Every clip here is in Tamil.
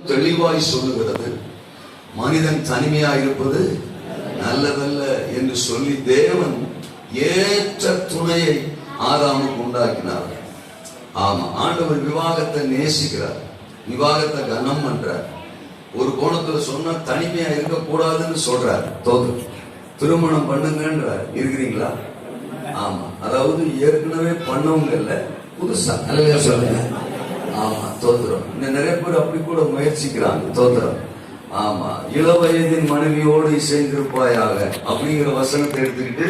தெளிவாய் சொல்லுகிறது, மனிதன் தனிமையா இருப்பது நல்லதல்ல என்று சொல்லி தேவன் ஏற்ற துணையை ஆதாமுக்கு உண்டாக்கினார். ஆமா, ஆண்டவர் விவாகத்தை நேசிக்கிறார், விவாகத்தை கனம் பண்றார். ஒரு கோணத்துல சொன்னா தனிமையா இருக்க கூடாதுன்னு சொல்றார். திருமணம் பண்ணுங்கன்றார். இருக்கிறீங்களா? ஆமா, அதாவது ஏற்கனவே பண்ணவங்க இல்ல, புதுசா நல்ல சொல்லுங்க. ஆமா, தோத்திரம். நிறைய பேர் அப்படி கூட முயற்சிக்கிறாங்க. தோத்திரம். ஆமா, இளவயதின் மனைவியோடு இசைந்திருப்பாயாக அப்படிங்கிற வசனத்தை எடுத்துக்கிட்டு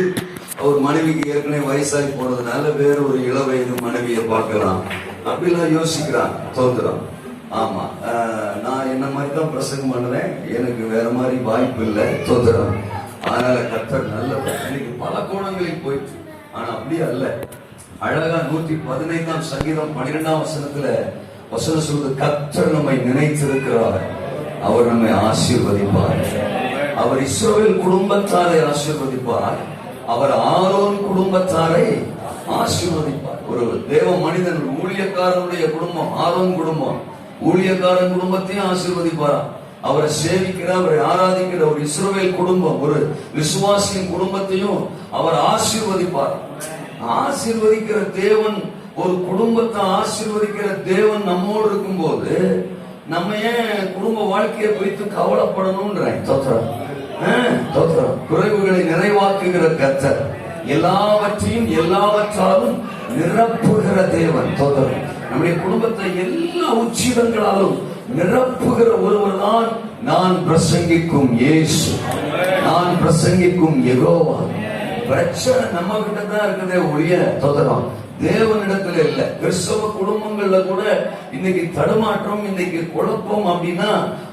அவர் மனைவிக்கு ஏற்கனவே வயசாகி போனதுனால வேற ஒரு இளவயது மனைவியை பார்க்கலாம் அப்படிலாம் யோசிக்கிறான். தோத்திரம். ஆமா, நான் என்ன மாதிரி தான் பிரசங்கம் பண்ணுவேன், எனக்கு வேற மாதிரி வாய்ப்பு இல்லை. தோத்திரம். அதனால கர்த்தர் நல்லவர். இன்னைக்கு பல கோணங்களில் போயிட்டு, ஆனா அப்படியே அல்ல. அழகா 115 சங்கீதம் 12 வசனத்துல வசனம் சொல்றது, கர்த்தர் நம்மை நினைத்திருக்கிறார், அவர் நம்மை ஆசீர்வதிப்பார். அவர் இஸ்ரவேல் குடும்பத்தாரை ஆசீர்வதிப்பார், அவர் ஆரோன் குடும்பத்தாரை ஆசீர்வதிப்பார். ஒரு தேவ மனிதன், ஊழியக்காரனுடைய குடும்பம் ஆரோன் குடும்பம், ஊழியக்காரன் குடும்பத்தையும் ஆசீர்வதிப்பாரா. அவரை சேவிக்கிற, அவரை ஆராதிக்கிற ஒரு இஸ்ரவேல் குடும்பம், ஒரு விசுவாசியின் குடும்பத்தையும் அவர் ஆசீர்வதிப்பார். ஆசீர்வதிக்கிற தேவன், ஒரு குடும்பத்தை ஆசீர்வதிக்கிற தேவன் நம்மோடு இருக்கும் போது நம்ம ஏன் குடும்ப வாழ்க்கையை குறித்து கவலைப்படணும்ன்ற? குறைவுகளை நிறைவாக்குகிற கர்த்தர், எல்லாவற்றையும் எல்லாவற்றாலும் நிரப்புகிற தேவன். நம்முடைய குடும்பத்தை எல்லா உச்சிதங்களாலும் நிரப்புகிற ஒருவர் தான் நான் பிரசங்கிக்கும் இயேசு, நான் பிரசங்கிக்கும் யெகோவா. பிரச்சனை நம்ம கிட்ட தான் இருக்குதே ஒழிய தோதரம் தேவனிடத்துல இல்ல. கிறிஸ்தவ குடும்பங்கள்ல கூட இன்னைக்கு தடுமாற்றம், இன்னைக்கு குழப்பம் அப்படின்னா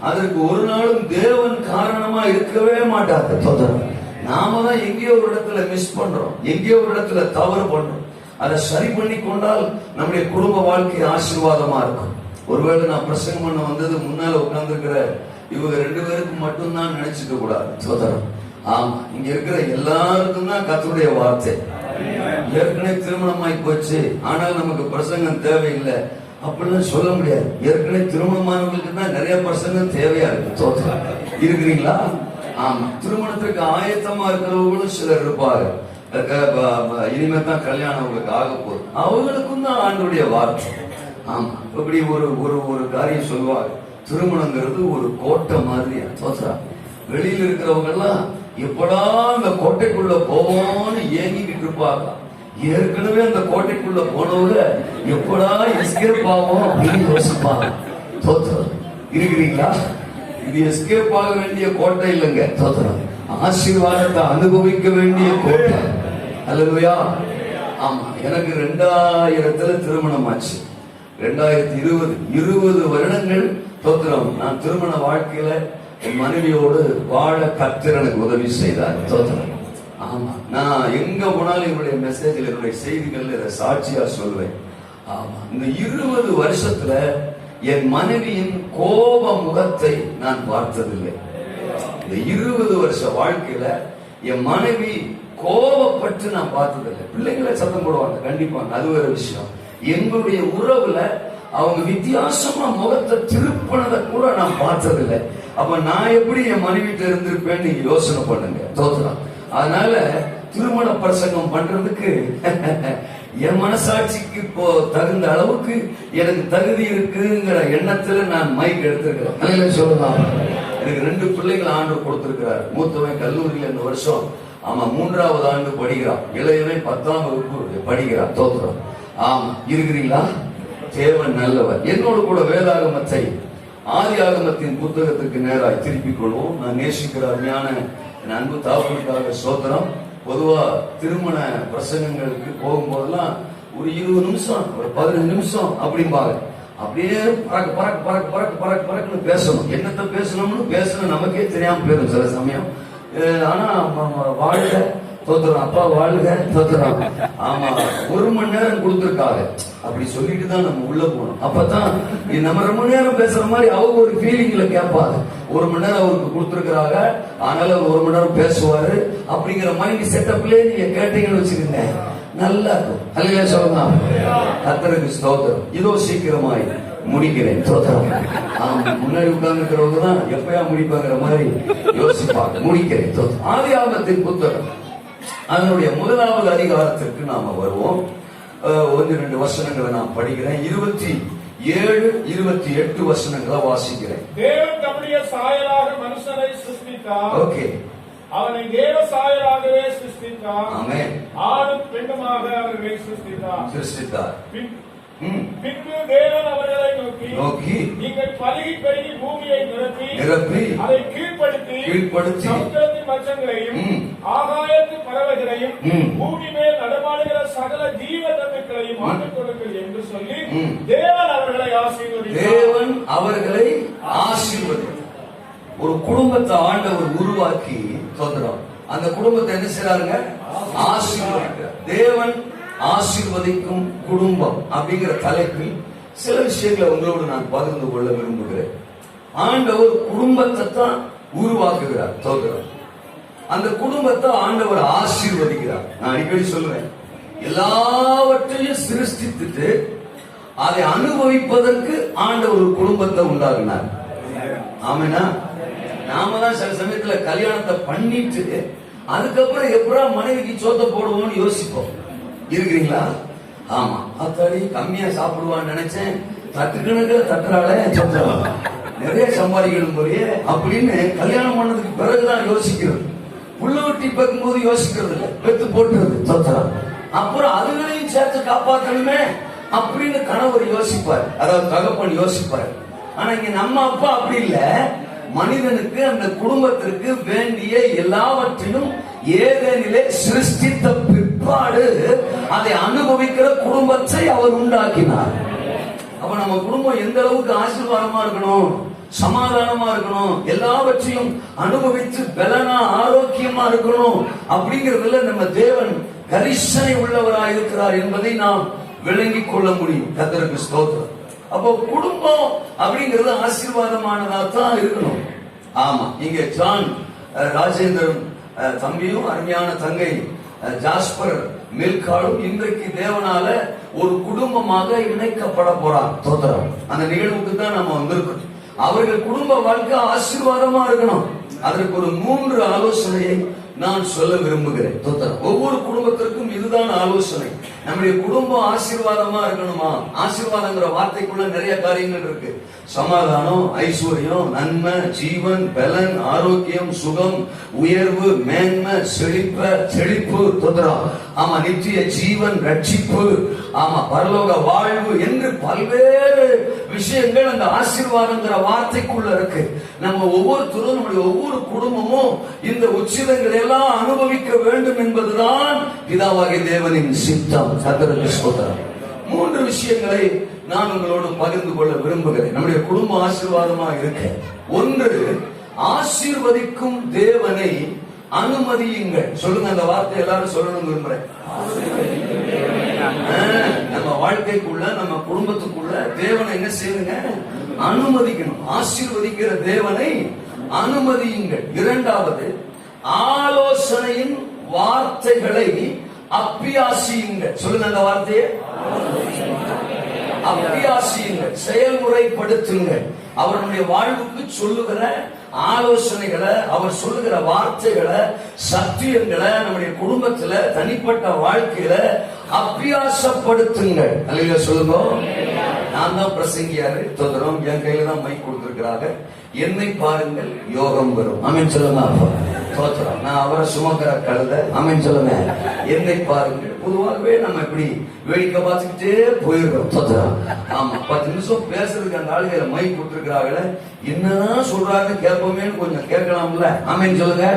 அதற்கு ஒரு நாளும் தேவன் காரணமா இருக்கவே மாட்டாங்க. தோதரம் நாம தான் எங்கேயோ ஒரு இடத்துல மிஸ் பண்றோம், எங்கேயோ ஒரு இடத்துல தவறு பண்றோம். அதை சரி பண்ணி கொண்டால் நம்முடைய குடும்ப வாழ்க்கை ஆசீர்வாதமா இருக்கும். ஒருவேளை நான் பிரசங்கம் பண்ண வந்தது முன்னால உட்கார்ந்து இருக்கிற இவங்க 2 பேருக்கு மட்டும்தான் நினைச்சுக்க கூடாது. சோதரம். ஆமா, இங்க இருக்கிற எல்லாருக்கும் தான் கர்த்தருடைய வார்த்தை. ஏற்கனவே திருமணமாய் போச்சு, ஆனால் நமக்கு பிரசங்கம் தேவையில்லை அப்படிலாம் சொல்ல முடியாது. ஏற்கனவே திருமணமானவங்களுக்கு தான் நிறைய பிரசங்கம் தேவையா இருக்கு. தோற்றம் இருக்கிறீங்களா? ஆமா, திருமணத்துக்கு ஆயத்தமா இருக்கிறவங்களும் சிலர் இருப்பாங்க. இனிமே தான் கல்யாணம் அவங்களுக்கு ஆக போகுது, அவங்களுக்கும் தான் ஆண்டவருடைய வார்த்தை. ஆமா, இப்படி ஒரு காரியம் சொல்லுவாங்க, திருமணங்கிறது ஒரு கோட்டை மாதிரியா. தோற்றா வெளியில இருக்கிறவங்க எல்லாம் எப்படா அந்த கோட்டைக்குள்ள போவோம்னு ஏங்கிக்கிட்டு இருப்பாங்க. ஏற்கனவே அந்த கோட்டைக்குள்ள போனவங்க எப்படா எஸ்கேப் ஆகும் அப்படின்னு யோசிப்பாங்க. தோற்றம். இருக்கிறீங்களா? இது எஸ்கேப் ஆக வேண்டிய கோட்டை இல்லைங்க. தோற்றம் ஆசீர்வாதத்தை அனுபவிக்க வேண்டிய கோட்டை. அல்லேலூயா. ஆமா, எனக்கு 2000 திருமணம் ஆச்சு. 2020 வருடங்கள் தோத்திரம் நான் திருமண வாழ்க்கையில என் மனைவியோடு வாழ கர்த்தர் எனக்கு உதவி செய்தார். தோத்திரம். ஆமா, நான் எங்க போனாலும் என்னுடைய மெசேஜில், என்னுடைய செய்திகள் இதை சாட்சியா சொல்வேன். ஆமா, இந்த 20 வருஷத்துல என் மனைவியின் கோப முகத்தை நான் பார்த்ததில்லை. இந்த 20 வருஷ வாழ்க்கையில என் மனைவி கோபப்பட்டு நான் பார்த்ததில்லை. பிள்ளைங்களை சத்தம் போடுவாங்க கண்டிப்பாங்க, அது வேற விஷயம். எங்களுடைய உறவுல அவங்க வித்தியாசமா முகத்தை திருப்பினதை கூட நான் பார்த்ததில்லை. அப்ப நான் எப்படி என் மனைவிட்ட இருந்திருப்பேன்னு நீங்க யோசனை பண்ணுங்க. தோற்றலாம். அதனால திருமண பிரசங்கம் பண்றதுக்கு என் மனசாட்சிக்கு இப்போ தகுந்த அளவுக்கு எனக்கு தகுதி இருக்குங்கிற எண்ணத்துல நான் மைக் எடுத்திருக்கிறேன். சொல்லலாம். எனக்கு 2 பிள்ளைகள் ஆண்டு கொடுத்திருக்கிறார். மூத்தவன் கல்லூரியில் இந்த வருஷம் 3வது ஆண்டு படிக்கிறான், இளையவன் 10ஆம் வகுப்பு படிக்கிறான். தோத்திரம். ஆமா, இருக்கிறீங்களா? தேவன் நல்லவர். என்னோடு கூட வேதாகமத்தை, ஆதி ஆகமத்தின் புத்தகத்துக்கு நேராய் திருப்பிக் கொள்வோம். நான் நேசிக்கிற அருமையான என் அன்பு தாப்பனுக்காக சோத்திரம். பொதுவா திருமண பிரசங்கங்களுக்கு போகும்போதெல்லாம் ஒரு 20 நிமிஷம், ஒரு 15 நிமிஷம் அப்படிம்பாங்க. அப்படியே பறக்கு பறக்கு பறக்கு பறக்கு பறக்கு பறக்குன்னு பேசணும். என்னத்தை பேசணும்னு பேசணும் நமக்கே தெரியாம போயிடும் சில சமயம். ஆனா வாழ்க தோத்துறோம், அப்பா வாழ்க தோத்துறோம். ஆமா, 1 மணி நேரம் கொடுத்துருக்காங்க. அப்படி சொல்லிட்டு தான் நம்ம உள்ள போகணும். அப்பதான் நம்ம ரொம்ப நேரம் பேசுற மாதிரி அவங்க ஒரு ஃபீலிங்ல கேட்பாங்க. 1 மணி நேரம் அவருக்கு கொடுத்துருக்காங்க, அதனால 1 மணி நேரம் பேசுவாரு அப்படிங்கிற மைண்ட் செட்டப்லயே நீங்க கேட்டீங்கன்னு வச்சுக்கோங்க, நல்லா இருக்கும். அல்லையா சொல்லலாம். கர்த்தருக்கு ஸ்தோத்திரம். இதோ சீக்கிரமாய் முடிக்கிறேன். தோத்திரம். முன்னாடி உட்கார்ந்து இருக்கிறவங்க தான் எப்பயா முடிப்பாங்கிற மாதிரி யோசிப்பாங்க. முடிக்கிறேன். தோத்திரம். ஆதியாகமத்தின் புத்தகம் அதனுடைய 1வது அதிகாரத்திற்கு நாம வருவோம். 1-2 வசனங்களை நான் படிக்கிறேன். 27, 28 வசனங்களை வாசிக்கிறேன். தேவன் தம்முடைய சாயலாக மனுஷனை சிருஷ்டித்தார். ஓகே. அவனை தேவ சாயலாகவே சிருஷ்டித்தார். ஆமென். ஆணும் பெண்ணுமாக அவர்களை சிருஷ்டித்தார். பின்பு தேவன் அவர்களை நோக்கி நீங்கள் பலுகி பெருகி பூமியை நிரப்பி அதை கீழ்ப்படுத்தி சமுத்திரத்தின் மச்சங்களையும் ஆகாயத்து பறவைகளையும் பூமி மேல் நடமாடுகிற சகல ஜீவ ஜந்துக்களையும் ஆண்டுக் கொடுங்கள் என்று சொல்லி தேவன் அவர்களை ஆசீர்வதித்தார். ஒரு குடும்பத்தை ஆண்டவர் உருவாக்கி தோன்றும். அந்த குடும்பத்தை என்ன செய்றாருங்க? ஆசீர்வதிக்கிறார். தேவன் ஆசீர்வதிக்கும் குடும்பம் அப்படிங்கிற தலைப்பில் சில விஷயங்களை உங்களோடு நான் பகிர்ந்து கொள்ள விரும்புகிறேன். ஆண்டவர் குடும்பத்தை தான் உருவாக்குகிறார். தோன்றும். அந்த குடும்பத்தை ஆண்டவர் ஆசீர்வதிக்கிறார். நான் அடிக்கடி சொல்றேன், எல்லாவற்றையும் சிருஷ்டித்துட்டு அதை அனுபவிப்பதற்கு ஆண்டவர் ஒரு குடும்பத்தை உண்டாக்குனார். ஆமெனா? நாம தான் சில சமயத்துல கல்யாணத்தை பண்ணிட்டு அதுக்கப்புறம் எப்படா மனைவிக்கு சோத்த போடுவோம்னு யோசிப்போம். இருக்கிறீங்களா? ஆமா. அத்தாடி கம்மியா சாப்பிடுவான்னு நினைச்சேன், தட்டுக்கணக்கில் தட்டுறாளே, நிறைய சம்பாதிக்கணும் போறியே அப்படின்னு கல்யாணம் பண்ணதுக்கு பிறகுதான் யோசிக்கிறது. புள்ளூட்டி பார்க்கும் போது யோசிக்கிறது இல்லை, பெத்து போட்டுறது சொத்தரம். அப்புறம் அதுகளையும் சேர்த்து காப்பாற்றணுமே அப்படின்னு கணவர் யோசிப்பார், அதாவது தகப்பன் யோசிப்பார். ஆனா இங்க நம்ம அப்பா அப்படி இல்ல. மனிதனுக்கு அந்த குடும்பத்திற்கு வேண்டிய எல்லாவற்றையும் ஏதேனிலே சிருஷ்டித்த பிற்பாடு அதை அனுபவிக்கிற குடும்பத்தை அவர் உண்டாக்கினார். அப்ப நம்ம குடும்பம் எந்த அளவுக்கு ஆசீர்வாதமா இருக்கணும், சமாதானமா இருக்கணும், எல்லாவற்றையும் அனுபவித்து பலனா ஆரோக்கியமா இருக்கணும் அப்படிங்கறதுல நம்ம தேவன் கரிசனை உள்ளவராய் இருக்கிறார் என்பதை நாம் விளங்கிக் கொள்ள முடியும். கர்த்தருக்கு ஸ்தோத்திரம். அப்போ குடும்பம் அப்படிங்கிறது ஆசீர்வாதமானதா தான் இருக்கணும். ஆமா. இங்க ஜான் ராஜேந்திரன் தம்பியும் அருமையான தங்கை ஜாஸ்பர் மில்காலும் இன்றைக்கு தேவனால ஒரு குடும்பமாக இணைக்கப்பட போறார். தோத்திரம். அந்த நிகழ்வுக்கு தான் நம்ம வந்திருக்கோம். அவர்கள் குடும்ப வாழ்க்கை ஆசீர்வாதமா இருக்கணும். அதற்கு ஒரு 3 ஆலோசனையை நான் சொல்ல விரும்புகிறேன். ஒவ்வொரு குடும்பத்திற்கும் இதுதான் ஆலோசனை. நம்முடைய குடும்பம் ஆசீர்வாதமா இருக்கணுமா? ஆசீர்வாதங்கிற வார்த்தைக்குள்ள நிறைய காரியங்கள் இருக்கு. சமாதானம், ஐஸ்வர்யம், நன்மை, ஜீவன், பலன், ஆரோக்கியம், சுகம், உயர்வு, மேன்மை, செழிப்பு, தொந்தரம், ஆமா, நித்திய ஜீவன், ரட்சிப்பு, ஆமா, பரலோக வாழ்வு என்று பல்வேறு விஷயங்கள் அந்த ஆசீர்வாதங்கிற வார்த்தைக்குள்ள இருக்கு. நம்ம ஒவ்வொருத்தரும், நம்முடைய ஒவ்வொரு குடும்பமும் இந்த உச்சிதங்களை எல்லாம் அனுபவிக்க வேண்டும் என்பதுதான் பிதாவாகிய தேவனின் சித்தம். கர்த்தருக்கு ஸ்தோத்திரம். 3 விஷயங்களை நான் உங்களோடு பகிர்ந்து கொள்ள விரும்புகிறேன். நம்முடைய குடும்ப ஆசீர்வாதமா இருக்க. 1, ஆசீர்வதிக்கும் தேவனை அனுமதியுங்கள். சொல்லுங்க, அந்த வார்த்தை எல்லாரும் சொல்லணும் விரும்புறேன். நம்ம வாழ்க்கைக்குள்ள, நம்ம குடும்பத்துக்குள்ள தேவனை என்ன செய்யுங்க? அனுமதிக்கணும். ஆசீர்வதிக்கிற தேவனை அனுமதியுங்கள். 2வது, ஆலோசனையின் வார்த்தைகளை அப்பியாசியுங்கள். சொல்லுங்க அந்த வார்த்தையை. அப்பியாசியுங்கள், செயல்முறைப்படுத்துங்கள். அவருடைய வாழ்வுக்கு சொல்லுகிற ஆலோசனைகளை, அவர் சொல்லுகிற வார்த்தைகளை, சத்தியங்களை நம்முடைய குடும்பத்துல, தனிப்பட்ட வாழ்க்கையில அப்பியாசப்படுத்துங்கள். அல்லையா? சொல்லுங்க. நான் தான் பிரசங்கியாரு. தோதரம். என் கையில தான் மைக் கொடுத்திருக்கிறாங்க. என்னை பாருங்கள், யோகம் வரும். ஆமென் சொல்லுங்க. தோத்திரம். நான் அவரை சுமக்கிற கழுத. ஆமென் சொல்லுங்க. என்னை பாருங்கள். பொதுவாகவே நம்ம இப்படி வேடிக்கை பார்த்துக்கிட்டே போயிருக்கோம். தோத்திரம். ஆமா, 10 நிமிஷம் பேசுறதுக்கு அந்த ஆளுகளை மைக் கொடுத்திருக்கிறாங்களே, என்னதான் சொல்றாங்க கேட்போமேன்னு கொஞ்சம் கேட்கலாம்ல. ஆமென் சொல்லுங்க.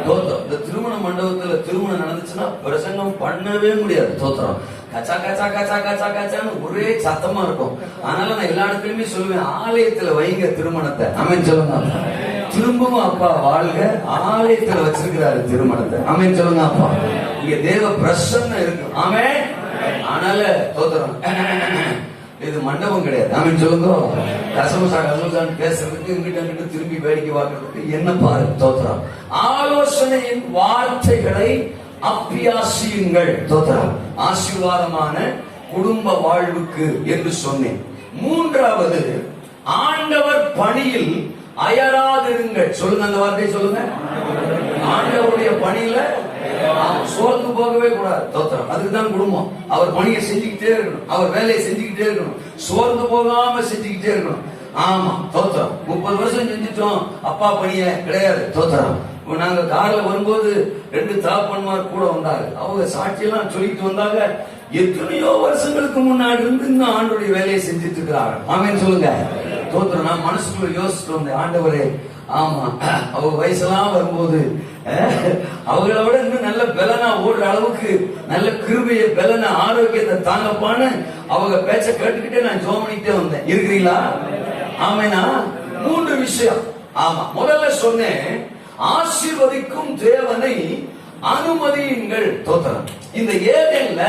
தோத்திரம். இந்த திருமண மண்டபத்துல திருமணம் நடந்துச்சுன்னா பிரசங்கம் பண்ணவே முடியாது. தோத்திரம். கச்சா கச்சா கச்சா கச்சா கச்சான்னு ஒரே சத்தமா இருக்கும். அதனால நான் எல்லா இடத்துலயுமே சொல்லுவேன், ஆலயத்துல வைங்க திருமணத்தை. ஆமென் சொல்லுங்க. திரும்பவும் அப்பா வாழ்க, ஆலயத்துல வச்சிருக்கிறாரு திருமணத்தை. ஆமென் சொல்லுங்க. அப்பா இங்க தேவ பிரசன்னம் இருக்கு. ஆமென். அதனால தோத்திரம். இது மண்டபம் கிடையாது. ஆமென் சொல்லுங்க. கசமசான்னு பேசுறதுக்கு, இங்கிட்ட திரும்பி வேடிக்கை பார்க்கறதுக்கு என்ன பாரு. தோத்திரம். ஆலோசனையின் வார்த்தைகளை அப்பியாசியுங்கள். தோத்திரம். ஆசீர்வாதமான குடும்ப வாழ்வுக்கு என்று சொன்னேன். மூன்றாவது, ஆண்டவர் பணியில் அயராதிருங்கள். சொல்லுங்க, அந்த வார்த்தையை சொல்லுங்க. ஆண்டவருடைய பணியில சோர்ந்து போகவே கூடாது. தோத்திரம். அதுக்குதான் குடும்பம். அவர் பணியை செஞ்சுக்கிட்டே இருக்கணும், அவர் வேலையை செஞ்சுக்கிட்டே இருக்கணும், சோர்ந்து போகாம செஞ்சுக்கிட்டே இருக்கணும். ஆமா, தோத்திரம். 30 வருஷம் செஞ்சுட்டோம், அப்பா பணிய கிடையாது. தோத்திரம். நாங்க கார்ல வரும்போது 2 தாப்பன்மார் கூட வந்தாங்க. அவங்க சாட்சியெல்லாம் சொல்லிட்டு வந்தாங்க. எத்தனையோ வருஷங்களுக்கு முன்னாடி இருந்து இன்னும் ஆண்டோடைய வேலையை செஞ்சுட்டு இருக்கிறாங்க. ஆமேன்னு சொல்லுங்க. தோத்திரம். நான் மனசுக்குள்ள யோசிச்சுட்டு வந்தேன், ஆண்டவரே, ஆமா, அவங்க வயசெல்லாம் வரும்போது அவங்கள விட இன்னும் நல்ல பலனா ஓடுற அளவுக்கு நல்ல கிருபைய, பலன, ஆரோக்கியத்தை தாங்கப்பான்னு அவங்க பேச்ச கேட்டுக்கிட்டே நான் ஜெபம் பண்ணிட்டே வந்தேன். இருக்கிறீங்களா? ஆமேனா? 3 விஷயம். ஆமா, முதல்ல சொன்னேன், ஆசீர்வதிக்கும் தேவனை அனுமதியுங்கள். தோத்திரம். இந்த ஏதேன்ல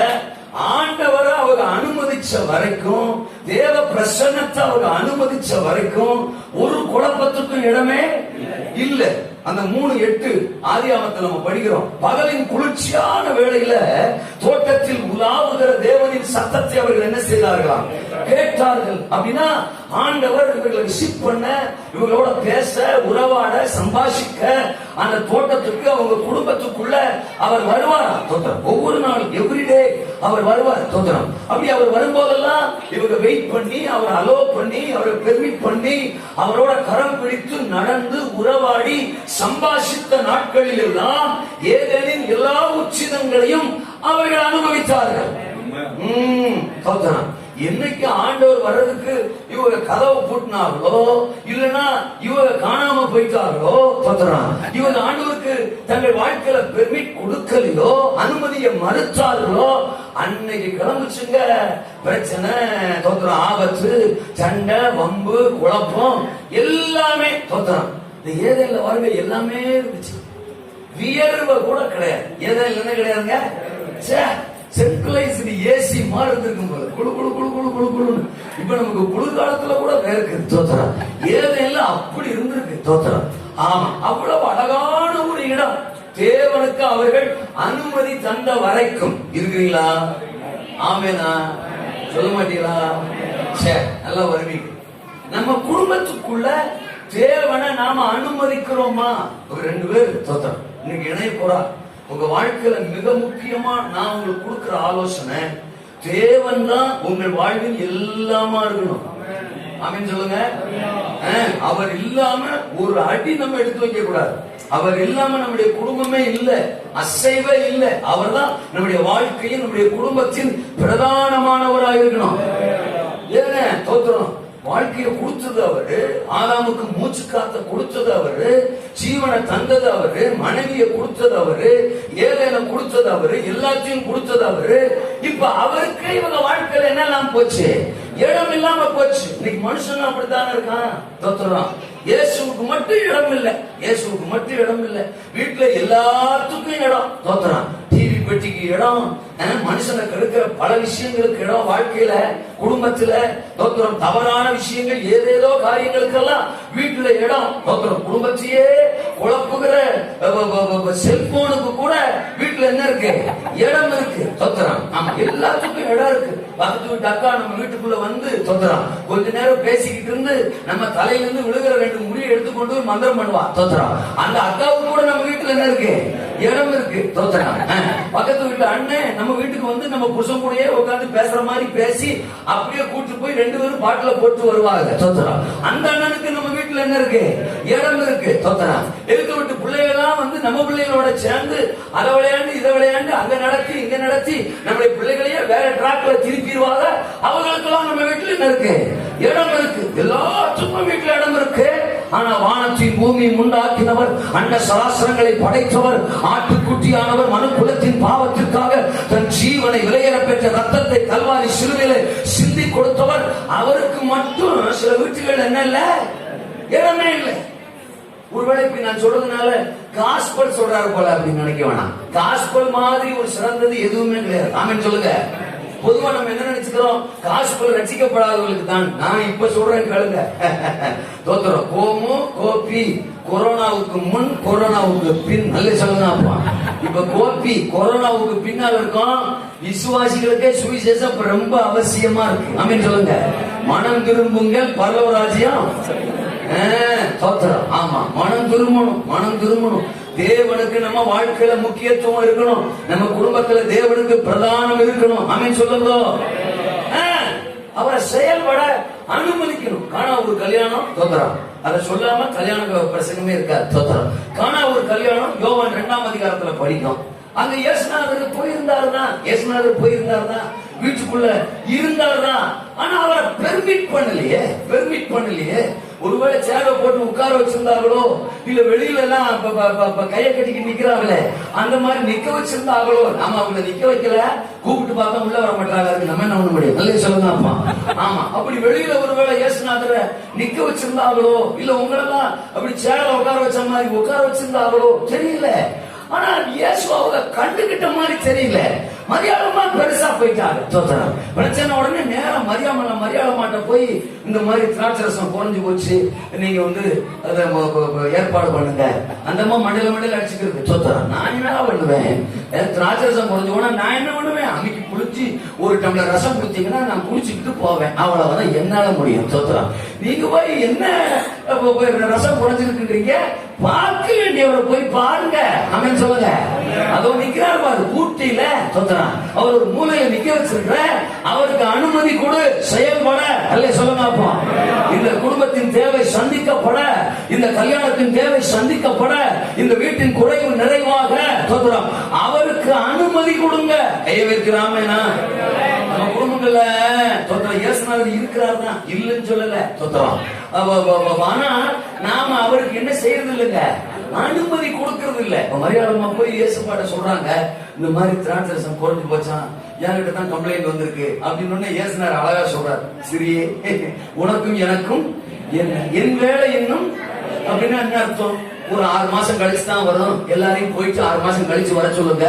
ஆண்டவரை அவங்க அனுமதிச்ச வரைக்கும், தேவ பிரசன்னத்தை அவங்க அனுமதிச்ச வரைக்கும் ஒரு குழப்பத்துக்கும் இடமே இல்ல. அந்த 3:8 ஆதியாகமத்தில் நம்ம படிக்கிறோம். பகலின் குளிர்ச்சியான வேளையில தோட்டத்தில் உலாவுகிற தேவனின் சத்தத்தை அவர்கள் என்ன செய்தார்களாம்? கேட்டார்கள். அப்படின்னா ஆண்டவர் இவர்களை விசிட் பண்ண, இவங்களோட பேச, உறவாட, சம்பாஷிக்க அந்த தோட்டத்துக்கு, அவங்க குடும்பத்துக்குள்ள அவர் வருவார். தோத்திரம். ஒவ்வொரு நாளும், எவ்ரிடே அவர் வருவார். தோத்திரம். அப்படி அவர் வரும்போதெல்லாம் இவங்க வெயிட் பண்ணி, அவர் அலோ பண்ணி, அவரை பெர்மிட் பண்ணி, அவரோட கரம் பிடித்து நடந்து உறவாடி சம்பாஷித்த நாட்களில் எல்லாம் ஏதேனின் எல்லா உச்சிதங்களையும் அவர்கள் அனுபவித்தார்கள். தோத்திரம். என்னைக்கு ஆண்டவர் வர்றதுக்கு இவங்க கதவை பூட்டினார்களோ, இல்லைன்னா இவங்க காணாம போயிட்டார்களோ, இவங்க ஆண்டவருக்கு தங்கள் வாழ்க்கையில பெர்மிட் கொடுக்கலையோ, அனுமதியை மறுத்தார்களோ, அன்னைக்கு கிளம்பிச்சுங்க பிரச்சனை, தோத்திரம், ஆபத்து, சண்டை, வம்பு, குழப்பம் எல்லாமே. தோத்திரம். இந்த ஏதேன்ல வரவே எல்லாமே இருந்துச்சு. வியர்வை கூட கிடையாது. ஏதேன்ல என்ன கிடையாதுங்க? சென்ட்ரலைஸ்டு ஏசி மாதிரி இருந்திருக்கும் போல, குழு குழு குழு குழு குழு குழு. இப்ப நமக்கு குளிர்காலத்துல கூட வேர்க்கு. தோத்திரம். ஏதேன்ல அப்படி இருந்திருக்கு. தோத்திரம். ஆமா, அவ்வளவு அழகான ஒரு இடம். தேவனுக்கு அவர்கள் அனுமதி தந்த வரைக்கும். இருக்கிறீங்களா? ஆமேனா? சொல்ல மாட்டீங்களா? சரி, நல்லா வருவீங்க. நம்ம குடும்பத்துக்குள்ள தேவனை நாம அனுமதிக்கிறோமா? ஒரு 2 பேர் தோத்திரம் இன்னைக்கு இணைய போறா. உங்க வாழ்க்கையில மிக முக்கியமா நான் உங்களுக்கு கொடுக்கிற ஆலோசனை, தேவன் தான் உங்கள் வாழ்வில் எல்லாமா இருக்கணும். ஆமென் சொல்லுங்க. அவர் இல்லாம ஒரு அடி நம்ம எடுத்து வைக்க கூடாது. அவர் இல்லாம நம்முடைய குடும்பமே இல்ல, அசைவே இல்ல. அவர் தான் நம்முடைய வாழ்க்கையின், நம்முடைய குடும்பத்தின் பிரதானமானவராக இருக்கணும். ஏங்க தோத்திரம். வாழ்க்கையை கொடுத்தது அவரு, ஆதாமுக்கு மூச்சு காத்த கொடுத்தது அவரு, ஜீவனை தந்தது அவரு, மனைவியை கொடுத்தது அவரு, ஏதேனை கொடுத்தது அவரு, எல்லாத்தையும் கொடுத்தது அவரு. இப்ப அவருக்கு இவங்க வாழ்க்கையில என்னெல்லாம் போச்சு? இடம் இல்லாம போச்சு. இன்னைக்கு மனுஷன் அப்படித்தானே இருக்கான். தோத்திரம். இயேசுவுக்கு மட்டும் இடம் இல்ல, இயேசுவுக்கு மட்டும் இடம் இல்ல. வீட்டுல எல்லாத்துக்கும் இடம். தோத்திரம். டிவி பெட்டிக்கு இடம், மனுஷனை கெடுக்கிற பல விஷயங்களுக்கு இடம், வாழ்க்கையில, குடும்பத்துல. தோத்திரம். தவறான விஷயங்கள், ஏதேதோ காரியங்களுக்கெல்லாம் வீட்டுல இடம். தோத்திரம். குடும்பத்தையே குழப்புகிற செல்போனுக்கு கூட வீட்டுல என்ன இருக்கு? இடம் இருக்கு. தோத்திரம். ஆமா, எல்லாத்துக்கும் இடம் இருக்கு. பக்கத்து வீட்டு அக்கா நம்ம வீட்டுக்குள்ள வந்து தோத்திரம் கொஞ்ச நேரம் பேசிக்கிட்டு இருந்து நம்ம தலையிலிருந்து விழுகிற 2 முடியை எடுத்துக்கொண்டு மந்திரம் பண்ணுவா. தோத்திரம். அந்த அக்காவுக்கு கூட நம்ம வீட்டுல என்ன இருக்கு? இடம் இருக்கு. தோத்திரம். பக்கத்து வீட்டுல அண்ணன் நம்ம வீட்டுக்கு வந்து நம்ம புருஷன் கூடயே உட்காந்து பேசுற மாதிரி பேசி அப்படியே கூட்டு போய் 2 பேரும் பாட்டுல போட்டு வருவாங்க. தோத்திரம். அந்த அண்ணனுக்கு நம்ம வீட்டுல என்ன இருக்கு? இடம் இருக்கு. தோத்திரம். எதுக்கு விட்டு பிள்ளைகள்லாம் வந்து நம்ம பிள்ளைகளோட சேர்ந்து அதை விளையாண்டு இதை விளையாண்டு அங்க நடத்தி இங்க நடத்தி நம்முடைய பிள்ளைகளையே வேற டிராக்ல திருப்பிடுவாங்க. அவங்களுக்கெல்லாம் நம்ம வீட்டுல என்ன இருக்கு? இடம் இருக்கு. எல்லாத்துக்கும் வீட்டுல இடம் இருக்கு. ஆனா வானத்தின் பூமியை உண்டாக்கினவர், அண்ட சராசரங்களை படைத்தவர், ஆட்டுக்குட்டியானவர், மனு குலத்தின் பாவத்திற்காக தன் ஜீவனை விலையேற பெற்ற ரத்தத்தை கல்வாரி சிலுவையிலே சிந்தி கொடுத்தவர், அவருக்கு மட்டும் சில வீட்டுகள் என்ன இல்ல? இடமே இல்லை. ஒருவேளை இப்படி நான் சொல்றதுனால காஸ்பல் சொல்றாரு போல அப்படின்னு நினைக்க வேணாம். காஸ்பல் மாதிரி ஒரு சிறந்தது எதுவுமே கிடையாது. ஆமென் சொல்லுங்க. பொதுவா நம்ம என்ன நினைச்சுக்கிறோம்? காஸ்பல் ரட்சிக்கப்படாதவர்களுக்கு தான். நான் இப்ப சொல்றேன் கேளுங்க. தோத்திரம். கோமு, கோபி, கோபி கொரோனாவுக்கு முன் கொரோனாவுக்கு பின் நல்ல சொல்லுங்க அப்பா. இப்ப கோபி கொரோனாவுக்கு பின்னால் இருக்கும். விசுவாசிகளுக்கே சுவிசேஷம் ரொம்ப அவசியமா இருக்கு. ஆமென் சொல்லுங்க. மனம் திரும்புங்கள் பரலோக ராஜ்யம். ஆமா, மனம் திரும்பணும். தேவனுக்கு நம்ம வாழ்க்கையில முக்கியத்துவம் இருக்கணும். நம்ம குடும்பத்துல தேவனுக்கு பிரதானம் இருக்கணும். ஆமென் சொல்லுங்க. அவரை செயல்பட அனுமதிக்கணும். காணா ஒரு கல்யாணம் தோத்திரம், அதை சொல்லாம கல்யாண பிரசங்கமே இருக்காது. தோத்திரம். காணா ஒரு கல்யாணம் யோவான் 2ஆம் அதிகாரத்துல படிக்கும். அங்க இயேசுநாதர் போயிருந்தாருதான், வீட்டுக்குள்ள இருந்தாருதான். ஆனா அவரை பெர்மிட் பண்ணலையே. ஒருவேளை சேர போட்டு உட்கார வச்சிருந்தாங்களோ, இல்ல வெளியில எல்லாம் கையை கட்டிக்கு நிக்கிறாங்களே, அந்த மாதிரி நிக்க வச்சிருந்தாங்களோ. நாம அவங்களை நிக்க வைக்கல, கூப்பிட்டு பார்த்தா உள்ள வர மாட்டாங்க. நம்ம என்ன பண்ண முடியும்? நல்ல சொல்லுங்க அப்பா. ஆமா, அப்படி வெளியில ஒருவேளை இயேசுநாதரை நிக்க வச்சிருந்தாங்களோ, இல்ல உங்களெல்லாம் அப்படி சேர உட்கார வச்ச மாதிரி உட்கார வச்சிருந்தாங்களோ தெரியல. ஆனா இயேசு அவங்க கண்டுகிட்ட மாதிரி தெரியல. மரியாதமா பெருசா போயிட்டாங்க. தோத்திரம். பிரச்சனை உடனே நேரம் மரியாதை போய் இந்த மாதிரி திராட்சை ரசம் குறைஞ்சு போச்சு, நீங்க வந்து அதை ஏற்பாடு பண்ணுங்க. அந்த மண்டையில அடிச்சுக்கிறது. தோத்திரம். நான் என்ன பண்ணுவேன்? திராட்சை ரசம் குறைஞ்சு போனா நான் என்ன பண்ணுவேன்? அன்னைக்கு குளிச்சு ஒரு டம்ளர் ரசம் குடிச்சீங்கன்னா நான் குளிச்சுக்கிட்டு போவேன். அவ்வளவுதான் என்னால முடியும். தோத்திரம். நீங்க போய் என்ன ரசம் குறைஞ்சிருக்குறீங்க? பார்க்க வேண்டியவரை போய் பாருங்க. ஆமென் சொல்லுங்க. அதோ நிக்கிறாரு பாரு கூட்டில. தோத்திரம். அவர் ஒரு மூலையில நிக்க வச்சிருக்க, அவருக்கு அனுமதி கொடு செயல்பட. அல்ல சொல்லுங்க அப்பா. இந்த குடும்பத்தின் தேவை சந்திக்கப்பட, இந்த கல்யாணத்தின் தேவை சந்திக்கப்பட, இந்த வீட்டின் குறைவு நிறைவாக தோத்திரம் அவருக்கு அனுமதி கொடுங்க. கையவிருக்கிறாமேனா நம்ம குடும்பங்கள்ல தோத்திரம் இயேசுநாதர் இருக்கிறார் தான், இல்லைன்னு சொல்லல. தோத்திரம். ஆனா நாம அவருக்கு என்ன செய்யறது இல்லைங்க, அனுமதி கொடுக்கறது இல்ல. மரியாதை போய் இயேசுபாட்ட சொல்றாங்க, இந்த மாதிரி திராட்சை ரசம் குறைஞ்சு போச்சான், என்கிட்ட தான் கம்ப்ளைண்ட் வந்திருக்கு அப்படின்னு. இயேசுநாதர் அழகா சொல்றாரு, சிறியே உனக்கும் எனக்கும் என் வேலை என்னும் அப்படின்னா என்ன அர்த்தம்? ஒரு 6 மாசம் கழிச்சு தான் வரும். எல்லாரையும் போயிட்டு 6 மாசம் கழிச்சு வர சொல்லுங்க,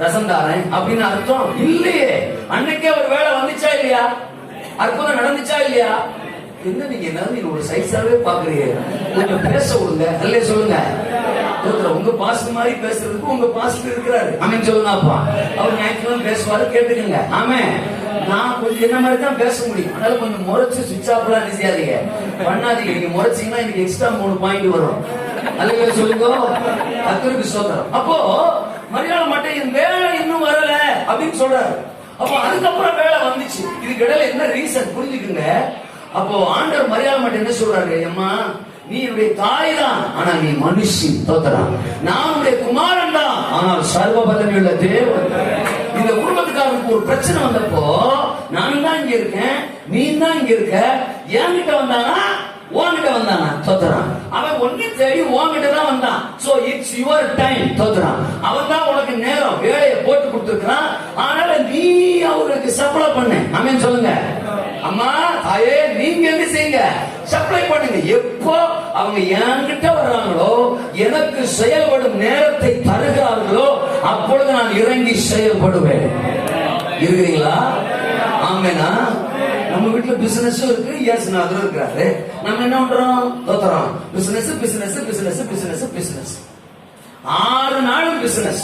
ரசம் தாரேன் அப்படின்னு அர்த்தம் இல்லையே. அன்னைக்கே ஒரு வேலை வந்துச்சா இல்லையா? அற்புதம் நடந்துச்சா இல்லையா? என்ன நீங்க ஒரு சைஸாவே பாக்குறீங்க? கொஞ்சம் பேச விடுங்க. அல்ல சொல்லுங்க. உங்க பாஸ்ட் மாதிரி பேசுறதுக்கு உங்க பாஸ்ட் இருக்கிறாரு. ஆமென் சொல்லுங்க அப்பா. அவர் ஞாயிற்றுக்கிழமை பேசுவாரு, கேட்டுக்கங்க. ஆமென். நான் கொஞ்சம் என்ன மாதிரி தான் பேச முடியும். அதனால கொஞ்சம் முறைச்சு சுவிட்ச் ஆஃப் எல்லாம் செய்யாதீங்க, பண்ணாதீங்க. நீங்க முறைச்சீங்கன்னா எனக்கு எக்ஸ்ட்ரா 3 பாயிண்ட் வரும். அல்ல சொல்லுங்க. கர்த்தருக்கு ஸ்தோத்திரம். அப்போ மரியாதை மட்டும் என் வேலை இன்னும் வரல அப்படின்னு சொல்றாரு. அப்போ அதுக்கப்புறம் வேலை வந்துச்சு. இதுக்கு இடையில என்ன ரீசன் புரிஞ்சுக்குங்க. அப்போ ஆண்டவர் மரியாதை மட்டும் என்ன சொல்றாரு? அம்மா, நீ என்னுடைய தாய் தான், ஆனா நீ மனுஷி. தோத்திரம். நான் உன்னுடைய குமாரன் தான், ஆனால் சர்வ வல்லமையுள்ள தேவன். இந்த குடும்பத்துக்காரருக்கு ஒரு பிரச்சனை வந்தப்போ நான் தான் இங்க இருக்கேன், நீ தான் இங்க இருக்க. என்கிட்ட வந்தானா உன்கிட்ட வந்தானா? தோத்திரம். அவன் ஒண்ணு தேடி உன்கிட்ட தான் வந்தான். So it's your time. தோத்திரம். அவன் தான் உனக்கு நேரம் வேலையை போட்டு கொடுத்துருக்கான். அதனால நீ அவங்களுக்கு சப்ளை பண்ணு. ஆமென் சொல்லுங்க. அம்மா தாயே, நீங்க என்ன செய்யுங்க? சப்ளை பண்ணுங்க. எப்போ அவங்க என்கிட்ட வர்றாங்களோ, எனக்கு செயல்படும் நேரத்தை தருகிறார்களோ, அப்பொழுது நான் இறங்கி செயல்படுவேன். இருக்கிறீங்களா? ஆமெனா? நம்ம வீட்டுல பிசினஸ் இருக்கு, இயேசுநாதர் இருக்கிறாரு. நம்ம என்ன பண்றோம்? தோத்திரம். பிசினஸ் 6 நாளும் பிசினஸ்.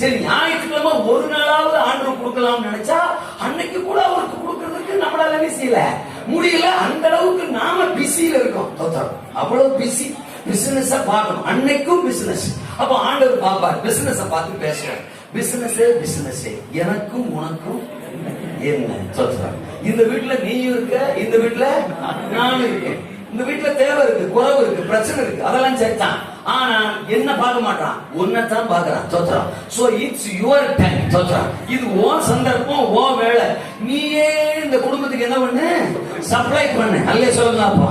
சரி, ஞாயிற்றுக்கிழமை ஒரு நாளாவது ஆண்டவர் கொடுக்கலாம் நினைச்சா அன்னைக்கு கூட அவருக்கு கொடுக்கறதுக்கு நம்மளால செய்யல முடியல. அந்த அளவுக்கு நாம பிஸியில இருக்கோம். அவ்வளவு பிஸி. பிசினஸ் பார்க்கணும், அன்னைக்கும் பிசினஸ். அப்ப ஆண்டவர் பாப்பார், பிசினஸ் பார்த்து பேசுறார். பிசினஸ் எனக்கும் உனக்கும் என்ன? இந்த வீட்டுல நீயும் இருக்க, இந்த வீட்டுல நானும் இருக்கேன். இந்த வீட்டுல தேவை இருக்கு, குறவு இருக்கு, பிரச்சனை இருக்கு, அதெல்லாம் சரிதான். ஆனா என்ன பார்க்க மாட்டான், உன்னைத்தான் பார்க்கறான். தோத்திரம். So it's your time. தோத்திரம். இது உன் சந்தர்ப்பம், உன் வேலை. நீயே இந்த குடும்பத்துக்கு என்ன பண்ணு? சப்ளை பண்ணு. அல்ல சொல்லுங்க அப்பா.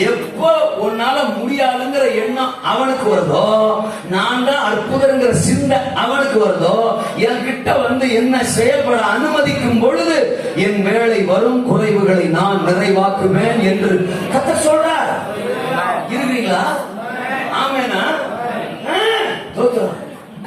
எப்போ உன்னால முடியாதுங்கிற எண்ணம் அவனுக்கு வருதோ, நான் தான் அற்புதங்கிற சிந்தை அவனுக்கு வருதோ, என்கிட்ட வந்து என்ன செயல்பட அனுமதிக்கும் பொழுது என் வேலை வரும், குறைவுகளை நான் நிறைவாக்குவேன் என்று கர்த்தர் சொல்றார். இருக்கிறீங்களா? ஆமெனா?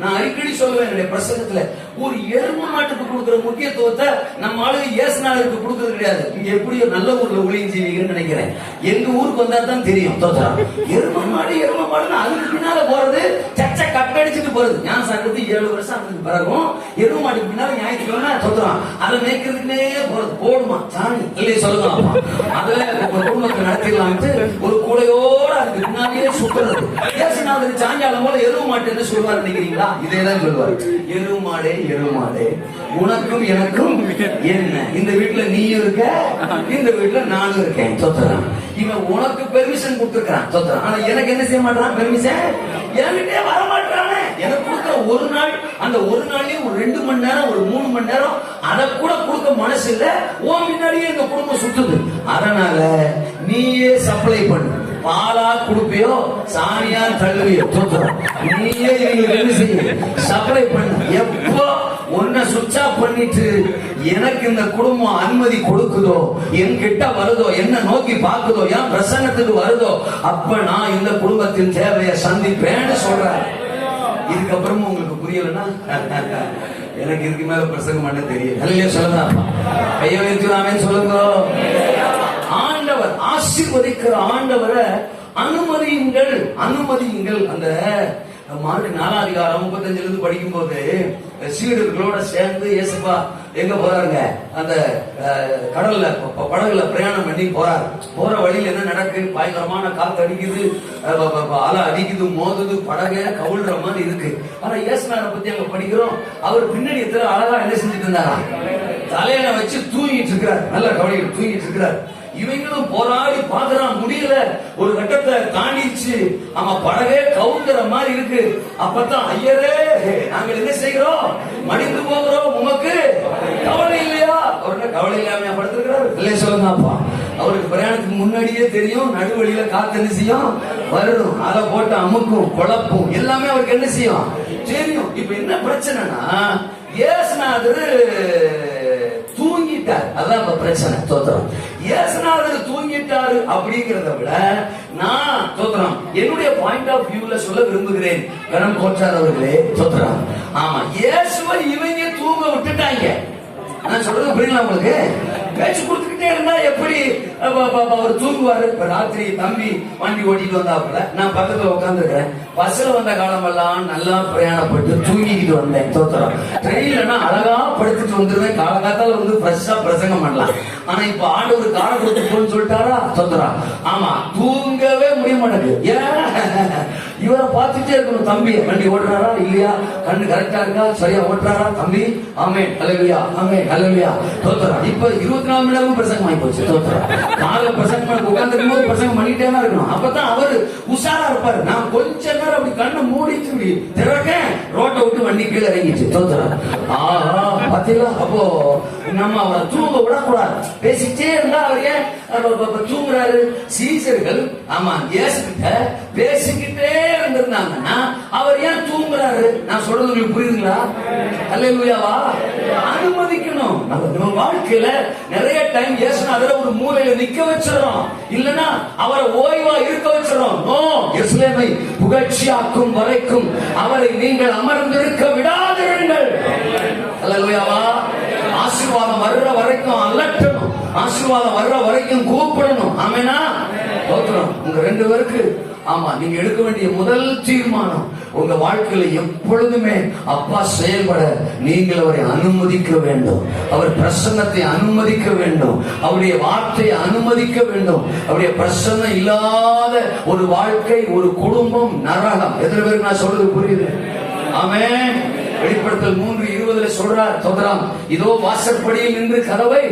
நான் அடிக்கடி சொல்றேன், சொல்லுவேன் என்னுடைய பிரசங்கத்துல, ஒரு எருமை மாட்டுக்கு கொடுக்கிற முக்கியத்துவத்தை நம்ம ஆளுங்க இயேசுநாதருக்கு கொடுக்கிறது கிடையாது. இங்க எப்படியோ நல்ல ஊர்ல ஊழியம் செய்வீங்கன்னு நினைக்கிறேன். எங்க ஊருக்கு வந்தா தான் தெரியும். தோத்தரா எருமை மாடுன்னு அதுக்கு பின்னால போறது, சச்ச கட்டடிச்சுட்டு போறது. ஞான சாக்கிறதுக்கு 7 வருஷம் அதுக்கு பிறகும் எருமை மாட்டுக்கு பின்னால ஞாயிற்றுக்கிழமை தோத்துறான். அதை மேய்க்கிறதுக்குனே போறது. போடுமா சாணி இல்லையே சொல்லுங்க. அதுல குடும்பத்தை நடத்திடலாம்ட்டு ஒரு கூடையோட அதுக்கு பின்னாலேயே சுத்துறது. இயேசுநாதர் சாயங்காலம் போல எருமை மாட்டு என்ன சொல்லுவார் நினைக்கிறீங்களா? இதேதான் சொல்லுவார். எருமாடே எருமாடே, உனக்கும் எனக்கும் என்ன? இந்த வீட்டுல நீயும் இருக்க, இந்த வீட்டுல நானும் இருக்கேன். தோத்துறான். இவன் உனக்கு பெர்மிஷன் கொடுத்துருக்கான். தோத்துறான். ஆனா எனக்கு என்ன செய்ய மாட்டான்? பெர்மிஷன் என்கிட்டே வர மாட்டானே. எனக்கு கொடுக்குற ஒரு நாள், அந்த ஒரு நாள்லயும் ஒரு 2 மணி நேரம், ஒரு 3 மணி நேரம் அதை கூட கொடுக்க மனசு இல்ல. உன் முன்னாடியே இந்த குடும்பம் சுத்துது. அதனால நீயே சப்ளை பண்ணு. பாலா குடுப்பியோ சாணியா தள்ளுவியோ தோத்துறோம். நீயே எங்களுக்கு என்ன செய்ய? சப்ளை பண்ணு. எப்போ உன்னை சுவிட்ச் ஆஃப் பண்ணிட்டு எனக்கு இந்த குடும்பம் அனுமதி கொடுக்குதோ, என்கிட்ட வருதோ, என்ன நோக்கி பார்க்குதோ, என் பிரசன்னத்துக்கு வருதோ, அப்ப நான் இந்த குடும்பத்தின் தேவையை சந்திப்பேன்னு சொல்றேன். இதுக்கப்புறமும் உங்களுக்கு புரியலன்னா எனக்கு இதுக்கு மேல பிரசங்கம் பண்ண தெரியும். நல்ல சொல்லுங்க. கைய வைத்துலாமேன்னு சொல்லுங்க. ஆண்டவர் ஆசீர்வதிக்கிற ஆண்டவரை அனுமதியுங்கள், அனுமதியுங்கள். அந்த மார்க் 4ஆம் அதிகாரம் 35 இருந்து படிக்கும் போது சீடர்களோட சேர்ந்து இயேசுப்பா எங்க போறாருங்க? அந்த கடல்ல படகுல பிரயாணம் பண்ணி போறாரு. போற வழியில என்ன நடக்கு? பயங்கரமான காத்து அடிக்குது, அலை அடிக்குது, மோதுது, படகை கவுழ்ற மாதிரி இருக்கு. ஆனா இயேசுநாதரை பத்தி அங்க படிக்கிறோம். அவர் பின்னாடி அழகா என்ன செஞ்சுட்டு இருந்தாரா? தலையில வச்சு தூங்கிட்டு இருக்கிறார். நல்ல கவலையில் தூங்கிட்டு இருக்கிறார். இவங்களும் போராடி பாக்குறான், முடியல. ஒரு கட்டத்தை தாண்டிச்சு, ஆமா படகே கவுந்துற மாதிரி இருக்கு. அப்பதான் ஐயரே நாங்கள் என்ன செய்கிறோம்? மடிந்து போகிறோம், உமக்கு கவலை இல்லையா? அவர்கிட்ட கவலை இல்லாம படுத்திருக்கிறார். இல்லையே சொல்லுங்க. அப்பா அவருக்கு பிரயாணத்துக்கு முன்னாடியே தெரியும் நடுவழியில காத்து என்ன செய்யும்? வரும். அதை போட்டு அமுக்கும், குழப்பும், எல்லாமே அவருக்கு என்ன செய்யும்? தெரியும். இப்ப என்ன பிரச்சனைனா, இயேசுநாதர் தூங்கிட்டார். அதான் இப்ப பிரச்சனை. தோத்திரம். இயேசுநாதர் தூங்கிட்டாரு அப்படிங்கிறத விட நான் தோத்திரம் என்னுடைய பாயிண்ட் ஆஃப் வியூல சொல்ல விரும்புகிறேன். கனம் கோச்சார் அவர்களே, தோத்திரம். ஆமா, இயேசுவை இவங்க தூங்க விட்டுட்டாங்க. நான் சொல்றது புரியல உங்களுக்கு? பேச்சு கொடுத்துக்கிட்டே இருந்தா எப்படி அவர் தூங்குவாரு? இப்ப ராத்திரி தம்பி வண்டி ஓட்டிட்டு வந்தாப்புல நான் பக்கத்துல உட்கார்ந்து இருக்கிறேன். பஸ்ல வந்த காலம் எல்லாம் நல்லா பிரயாணப்பட்டு தூங்கிக்கிட்டு வந்தேன். தோத்திரம். ட்ரெயின்லன்னா அழகா படுத்துட்டு வந்துருவேன். காலகாத்தால வந்து ஃப்ரெஷ்ஷா பிரசங்கம் பண்ணலாம். ஆனா இப்ப ஆண்டவர் கால கொடுத்து போன்னு சொல்லிட்டாரா? தோத்திரம். ஆமா, தூங்கவே முடிய மாட்டேங்குது. ஏன்? இவரை பார்த்துட்டே இருக்கணும். தம்பி வண்டி ஓட்டுறாரா இல்லையா? கண்ணு கரெக்டா இருக்கா? சரியா ஓட்டுறாரா தம்பி? ஆமென் ஹல்லேலூயா, ஆமென் ஹல்லேலூயா. தோத்திரம். இப்ப 24 மணி நேரமும் பிரசங்கம் ஆகி போச்சு. தோத்திரம். காலைல பிரசங்கம் பண்ண உட்கார்ந்துக்கும் போது பிரசங்கம் பண்ணிட்டே தான் இருக்கணும். அப்பதான் அவரு உஷாரா இருப்பாரு. நான் கொஞ்ச நேரம் அப்படி கண்ணை மூடிட்டு திறக்க ரோட்டை விட்டு வண்டி கீழே இறங்கிச்சு. தோத்திரம். ஆஹா, பாத்தீங்களா? அப்போ நம்ம அவரை தூங்க விடக்கூடாது. பேசிட்டே இருந்தா அவர் ஏன் தூங்குறாரு? சீசர்கள் ஆமா இயேசுகிட்ட பேசிக்கிட்டே இருந்திருந்தாங்கன்னா அவர் ஏன் தூங்குறாரு? நான் சொல்றது உங்களுக்கு புரியுதுங்களா? அல்லேலூயாவா? அனுமதிக்கணும். நம்ம வாழ்க்கையில நிறைய டைம் இயேசுநாதரை ஒரு மூலையில நிக்க வச்சிரோம், இல்லனா அவரை ஓய்வா இருக்க வச்சிரோம். நோ, எருசலேமை புகழ்ச்சியாக்கும் வரைக்கும் அவரை நீங்கள் அமர்ந்திருக்க விடாதிருங்கள். அல்லேலூயாவா? ஆசீர்வாதம் வர்ற வரைக்கும் அலட்டணும், ஆசீர்வாதம் வர்ற வரைக்கும் கூப்பிடணும். ஆமெனா? தோத்திரம். உங்க 2 பேருக்கு ஆமா நீங்க எடுக்க வேண்டிய முதல் தீர்மானம், உங்க வாழ்க்கையில எப்பொழுதுமே அப்பா செயல்பட நீங்கள் அவரை அனுமதிக்க வேண்டும். அவர் பிரசன்னத்தை அனுமதிக்க வேண்டும். அவருடைய வார்த்தையை அனுமதிக்க வேண்டும். அவருடைய பிரசன்னம் இல்லாத ஒரு வாழ்க்கை, ஒரு குடும்பம் நரகம். எத்தனை பேருக்கு நான் சொல்றது புரியுது? ஆமென். வெளிப்படுத்தல் 3:20 சொல்றார். தோத்திரம். இதோ வாசற்படியில் நின்று கதவை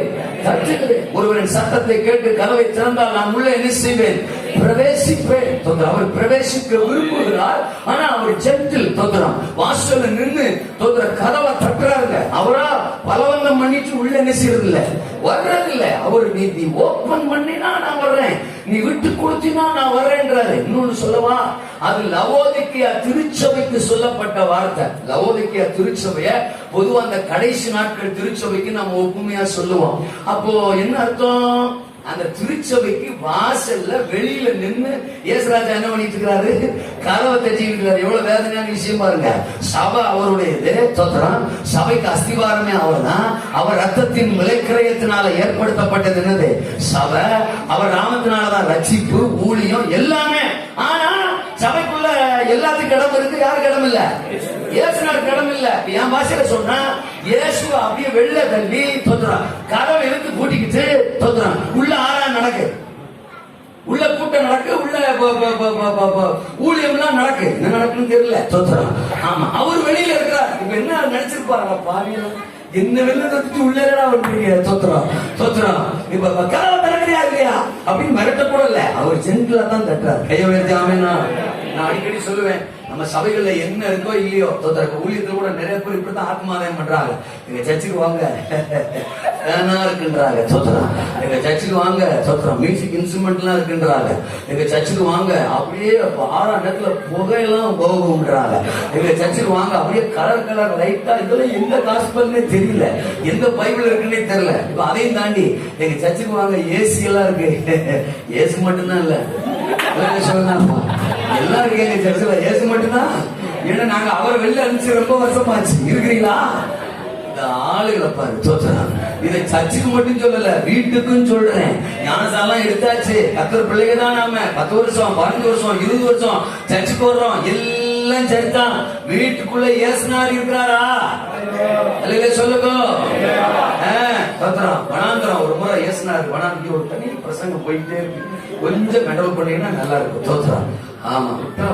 தட்டுகிறேன். ஒருவரின் சத்தத்தை கேட்டு கதவை திறந்தால் நான் உள்ளே என்ன செய்வேன்? பிரவேசிப்பேன். அவர் பிரவேசிக்க விரும்புகிறார். ஆனா அவர் ஜென்டில். தோத்திரம். வாசல்ல நின்று தோத்திரம் கதவை தட்டுறாருங்க. அவரா பலவந்தம் பண்ணிட்டு உள்ள என்ன செய்யறது இல்ல, வர்றது இல்ல. அவர் நீ ஓபன் பண்ணினா நான் வர்றேன், நீ விட்டு கொடுத்தினா நான் வர்றேன்றாரு. இன்னொன்னு சொல்லவா? அது லவோதிக்கேயா திருச்சபைக்கு சொல்லப்பட்ட வார்த்தை. லவோதிக்கேயா திருச்சபைய பொதுவா அந்த கடைசி நாட்கள் திருச்சபைக்கு நம்ம ஒப்புமையா சொல்லுவோம். அப்போ என்ன அர்த்தம்? அந்த திருச்சபைக்கு வாசல்ல வெளியில நின்னு இயேசுராஜா என்ன பண்ணிட்டு இருக்கிறாரு? கதவை தட்டிட்டு இருக்கிறாரு. எவ்வளவு வேதனையான விஷயம் பாருங்க. சபை அவருடையது, தோத்திரம். சபைக்கு அஸ்திவாரமே அவர்தான். அவர் ரத்தத்தின் விலைக்கிரயத்தினால ஏற்படுத்தப்பட்டது என்னது? சபை. அவர் நாமத்தினாலதான் ரட்சிப்பு, ஊழியம் எல்லாமே. ஆனா சபைக்குள்ள எல்லாத்துக்கும் இடம் இருக்கு, யாருக்கு இடம் இல்ல? இயேசுநாதருக்கு இடம் இல்ல. என் பாஷையில சொன்னா இயேசு அப்படியே வெளில தள்ளி தோத்துறான், கதவை இழுத்து பூட்டிக்கிட்டு தோத்துறான். உள்ள ஆறாம் நடக்கு, உள்ள கூட்டம் நடக்கு, உள்ள ஊழியம் எல்லாம் நடக்கு. என்ன நடக்குன்னு தெரியல, தோத்துறான். ஆமா, அவர் வெளியில இருக்கிறார். இப்ப என்ன நினைச்சிருப்பாரு? பாவியா, என்ன வெளில தோத்துட்டு உள்ளடா வந்துருக்கீங்க, தோத்துறான் தோத்துறான். இப்ப கதவை திறக்கிறியா இல்லையா அப்படின்னு மிரட்ட கூட இல்ல, அவர் ஜென்டிலா தான் தட்டுறாரு. கைய உயர்த்தாமே. நான் அடிக்கடி சொல்லுவேன், நம்ம சபைகள்ல என்ன இருக்கோ இல்லையோ தோத்தருக்கு ஊழியத்துல கூட நிறைய பேர் இப்படித்தான் ஆத்மாதாயம் பண்றாங்க. எங்க சர்ச்சுக்கு வாங்க இருக்குன்றாங்க, தோத்துறான். எங்க சர்ச்சுக்கு வாங்க, தோத்துறான். மியூசிக் இன்ஸ்ட்ருமெண்ட் எல்லாம் இருக்குன்றாங்க. எங்க சர்ச்சுக்கு வாங்க, அப்படியே 6ஆம் நேரத்துல புகையெல்லாம் போகும்ன்றாங்க. எங்க சர்ச்சுக்கு வாங்க, அப்படியே கலர் கலர் லைட்டா. இதெல்லாம் எந்த காஸ்பல்னே தெரியல, எந்த பைபிள் இருக்குன்னே தெரியல. இப்ப அதையும் தாண்டி எங்க சர்ச்சுக்கு வாங்க, ஏசி எல்லாம் இருக்கு. ஏசி மட்டும்தான் இல்ல, சொல்லுங்க எல்லாரும் எங்க சர்ச்சில் ஏசு மட்டும்தான். ஏன்னா நாங்க அவர் வெளில அனுப்பிச்சு ரொம்ப வருஷமாச்சு. இருக்கிறீங்களா? இந்த ஆளுகளை பாரு, தோத்துறான். இதை சர்ச்சுக்கு மட்டும் சொல்லல, வீட்டுக்கும் சொல்றேன். ஞானசாலாம் எடுத்தாச்சு. கர்த்தர் பிள்ளைங்க தான் நாம. 10 வருஷம் 15 வருஷம் 20 வருஷம் சர்ச்சுக்கு வர்றோம். எல்லாம் சரிதான். வீட்டுக்குள்ள இயேசுநாதர் இருக்கிறாரா? அல்லேலூயா சொல்லுங்க. தோத்துறான். வனாந்தரம் ஒரு முறை இயேசுநாதர் வனாந்தரம் ஒரு தனி பிரசங்கம் போயிட்டே இருக்கு. கொஞ்சம் கண்ட்ரோல் பண்ணீங்கன்னா நல்லா இருக்கும், தோத்துறான். ஆமா,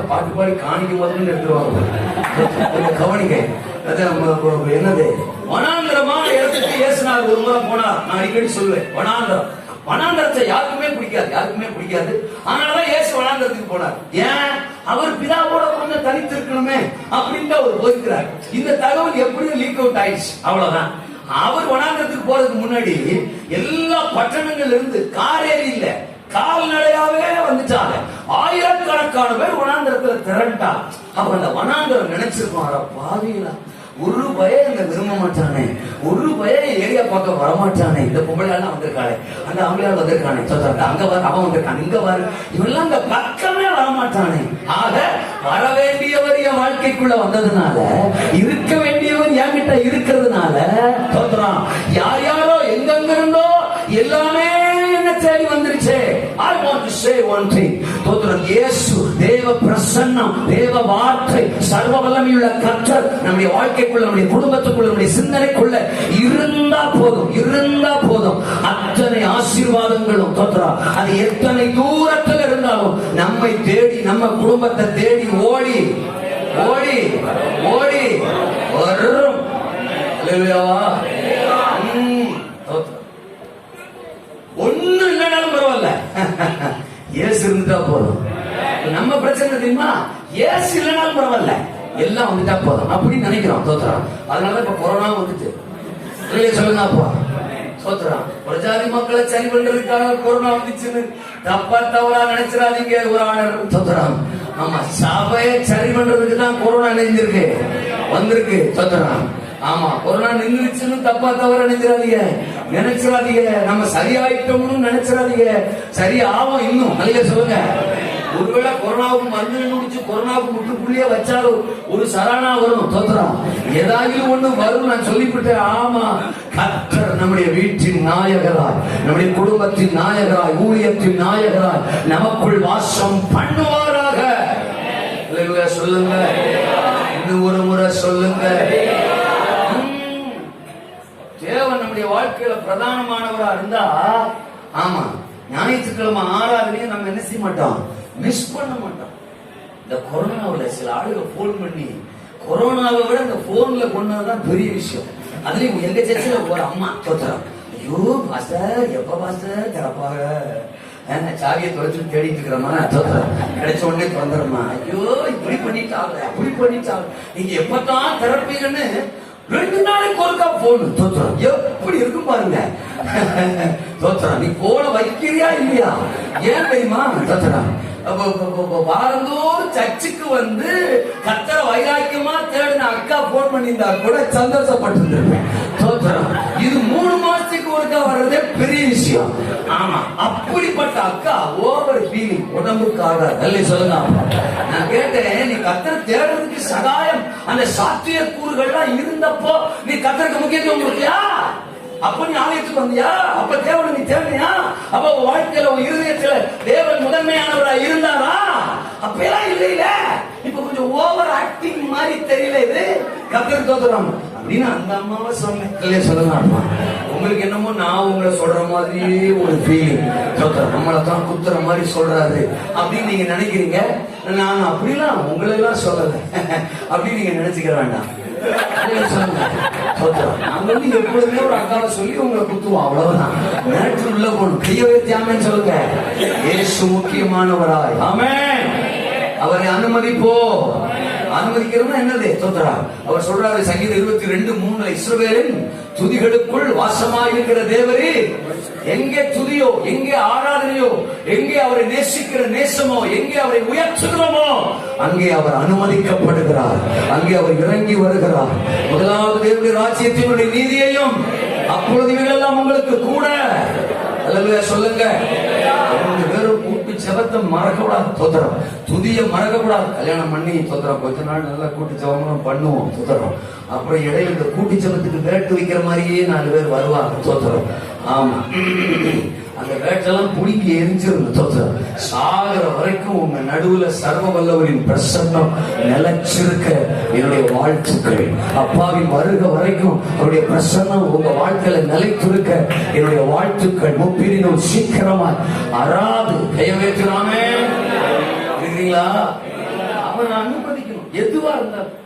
பாட்டு பாடி காணிக்கும் போது எடுத்துருவாங்க. கவனிக்க, என்னது வனாந்தரமான இடத்துக்கு இயேசுநாதர் ஒரு முறை போனார். நான் அடிக்கடி சொல்லுவேன், வனாந்தரம். வனாந்தரத்தை யாருக்குமே பிடிக்காது, யாருக்குமே பிடிக்காது. ஆனாலும் இயேசு வனாந்தரத்துக்கு போனார். ஏன்? அவர் பிதாவோட கொஞ்சம் தனித்து இருக்கணுமே அப்படின்னு அவர் போயிருக்கிறார். இந்த தகவல் எப்படியும் லீக் அவுட் ஆயிடுச்சு, அவ்வளவுதான். அவர் வனாந்தரத்துக்கு போறதுக்கு முன்னாடி எல்லா பட்டணங்கள்ல இருந்து காரேறி இல்ல, கால்நடையாவே வந்துட்டாங்க. ஆயிரக்கணக்கான பேர் வனாந்தரத்துல திரண்டாங்க. அப்ப அந்த வனாந்தரம் நினைச்சிருக்கோம், பாவிகளா, ஒரு பயம் என்ன விரும்ப மாட்டானே, ஒரு பயம் ஏரியா பார்க்க வரமாட்டானே. இந்த பொம்பளையால வந்திருக்காளே, அந்த ஆம்பளையால் வந்திருக்கானே, அங்க வர அவன் வந்திருக்கான், இங்க வர இவெல்லாம் இந்த பக்கமே வரமாட்டானே. ஆக வர வேண்டியவர் என் வாழ்க்கைக்குள்ள வந்ததுனால, இருக்க வேண்டியவர் என்கிட்ட இருக்கிறதுனால தோத்துறான். யார் யாரோ எங்கெங்க இருந்தோ எல்லாமே என்ன தேடி வந்துருச்சு. I want to say one thing. தோத்துறான். இயேசு தேவ பிரசன்னம், தேவ வார்த்தை, சர்வ வல்லமையுள்ள கர்த்தர் நம்முடைய வாழ்க்கைக்குள்ள, நம்முடைய குடும்பத்துக்குள்ள, நம்முடைய சிந்தனைக்குள்ள இருந்தா போதும், இருந்தா போதும். அத்தனை ஆசீர்வாதங்களும் தோத்துறான். அது எத்தனை தூரத்தில் இருந்தாலும் நம்மை தேடி, நம்ம குடும்பத்தை தேடி ஓடி ஓடி ஓடி வரும். அல்லேலூயாவா. ஒண்ணும் இல்லைனாலும் பரவாயில்ல, இயேசு இருந்துட்டா போதும். நம்ம பிரச்சனை தெரியுமா? இயேசு இல்லைனாலும் பரவாயில்ல, எல்லாம் வந்துட்டா போதும் அப்படின்னு நினைக்கிறோம், தோத்துறோம். அதனால இப்ப கொரோனா வந்துட்டு சொல்லுங்க அப்பா, தோத்துறோம். ஒரு ஜாதி மக்களை சரி பண்றதுக்காக கொரோனா வந்துச்சுன்னு தப்பா தவறா நினைச்சிடாதீங்க. ஒரு ஆளர் தோத்துறோம். ஆமா, சபையை சரி பண்றதுக்கு தான் கொரோனா நினைஞ்சிருக்கு, வந்திருக்கு, தோத்துறோம். ஆமா, கொரோனா நின்றுச்சுன்னு தப்பா தவற நினைச்சிடாதீங்க. நம்ம சரியாயிட்டோம்னு நினைச்சிடாதீங்க. சரி ஆகும் இன்னும். நல்ல சொல்லுங்க. ஒருவேளை கொரோனாவுக்கு மருந்து முடிச்சு கொரோனாவுக்கு முற்றுப்புள்ளியே வச்சாலும் ஒரு சரானா வரும், தோத்துறோம். ஏதாவது ஒண்ணு வரும், நான் சொல்லிவிட்டேன். ஆமா, கர்த்தர் நம்முடைய வீட்டின் நாயகராய், நம்முடைய குடும்பத்தின் நாயகராய், ஊழியத்தின் நாயகராய் நமக்குள் வாசம் பண்ணுவாராக. சொல்லுங்க, இன்னும் ஒரு முறை சொல்லுங்க. தேவன் நம்முடைய வாழ்க்கையில பிரதானமானவரா இருந்தா, ஆமா, ஞாயிற்றுக்கிழமை ஆராதனையும் நம்ம என்ன செய்ய மாட்டோம், மிஸ் பண்ண மாட்டோம். இந்த கொரோனாவில் சில ஆளுங்க போன் பண்ணி, கொரோனாவை விட இந்த போன்ல கொண்டதுதான் பெரிய விஷயம். அதுலயும் எங்க சர்ச்சில் ஒரு அம்மா தோத்துறோம். ஐயோ பாஸ்டர், எப்ப பாஸ்டர் திறப்பாக, சாவியை தொலைச்சு தேடிட்டு இருக்கிறோமா, தோத்துறோம். கிடைச்ச உடனே திறந்துடுமா. ஐயோ இப்படி பண்ணிட்டாங்க, அப்படி பண்ணிட்டாங்க, நீங்க எப்பதான் திறப்பீங்கன்னு 2 நாளைக்கு ஒருக்கா போன். தோத்துறோம். எப்படி இருக்கும் பாருங்க, தோத்துறோம். நீ போன வைக்கிறியா இல்லையா? ஏன் தெரியுமா? தோத்துறோம். வாரந்தோறும் சர்ச்சுக்கு வந்து கர்த்தரை வைராக்கியமா தேடின அக்கா போன் பண்ணியிருந்தா கூட சந்தோஷப்பட்டு. தோத்துறோம். இது 3 மாசத்துக்கு ஒருக்கா வர்றதே பெரிய விஷயம். ஆமா, அப்படிப்பட்ட அக்கா ஓவர் ஃபீலிங் உடம்புக்காக நல்ல சொல்லுங்க. நான் கேட்டேன், நீ கர்த்தரை தேடுறதுக்கு சகாயம் அந்த சாத்திய கூறுகள்லாம் இருந்தப்போ நீ கர்த்தருக்கு முக்கியத்துவம் கொடுத்தியா? அப்ப நீ ஆலயத்துக்கு வந்தியா? அப்ப தேவனை நீ தேடியா? அப்ப வாழ்க்கையில உன் இருதயத்துல தேவன் முதன்மையானவரா இருந்தாரா? அப்பெல்லாம் இல்லையில. இப்ப கொஞ்சம் ஓவர் ஆக்டிங் மாதிரி தெரியல. இது கர்த்தருக்கு தோத்துறோம் அப்படின்னு அந்த அம்மாவை சொன்னேன். இல்லையா சொல்லலாம். உங்களுக்கு என்னமோ நான் உங்களை சொல்ற மாதிரியே ஒரு ஃபீலிங், நம்மளை தான் குத்துற மாதிரி சொல்றாரு அப்படின்னு நீங்க நினைக்கிறீங்க. நான் அப்படிலாம் உங்களை எல்லாம் சொல்லல அப்படின்னு நீங்க நினைச்சுக்க வேண்டாம். நாங்க வந்து எப்பொழுதுமே ஒரு அக்காவை சொல்லி உங்களை குத்துவோம், அவ்வளவுதான். நேற்று உள்ள போகணும், கைய வைத்தியாமன்னு சொல்லுங்க. இயேசு முக்கியமானவராய், ஆமென். அவரை அனுமதிப்போ. அனுமதிக்கிறோம்னா என்னது? தோத்ரா. அவர் சொல்றாரு சங்கீதம் 22:3, இஸ்ரவேலின் துதிகளுக்குள் வாசமாயிருக்கிற தேவரே, எங்கே துதியோ, எங்கே ஆராதனையோ, எங்கே அவரை நேசிக்கிற நேசமோ, எங்கே அவரை உயர்த்துகிறோமோ அங்கே அவர் அனுமதிக்கப்படுகிறார், அங்கே அவர் இறங்கி வருகிறார். முதலாவது தேவனுடைய ராஜ்யத்தினுடைய நீதியையும் அப்பொழுது இவைகளெல்லாம் உங்களுக்கு கூட. அல்லேலூயா சொல்லுங்க. வெறும் கூட்டு ஜெபத்தை மறக்கக்கூடாது. தோத்திரம். துதிய மறக்கக்கூடாது. கல்யாணம் பண்ணி தோத்திரம் கொஞ்ச நாள் நல்லா கூட்டு ஜெபம் பண்ணுவோம். தோத்திரம். அப்புறம் இடையில இந்த கூட்டு ஜெபத்துக்கு வேட்டு வைக்கிற மாதிரியே 4 பேர் வருவாங்க. தோத்திரம். ஆமா, அந்த வேட்டெல்லாம் புடிங்கி எரிஞ்சிருந்த தோத்திரம். சாகர வரைக்கும் உங்க நடுவுல சர்வ வல்லவரின் பிரசன்னம் நிலைச்சிருக்க என்னுடைய வாழ்த்துக்கள். அப்பாவின் வருக வரைக்கும் அவருடைய பிரசன்னம் உங்க வாழ்க்கையில நிலைத்திருக்க என்னுடைய வாழ்த்துக்கள். முப்பிரினும் சீக்கிரமா அறாது கையவேற்றாமே இருக்கீங்களா? அவன் அனுமதிக்கணும். எதுவா இருந்தாலும்,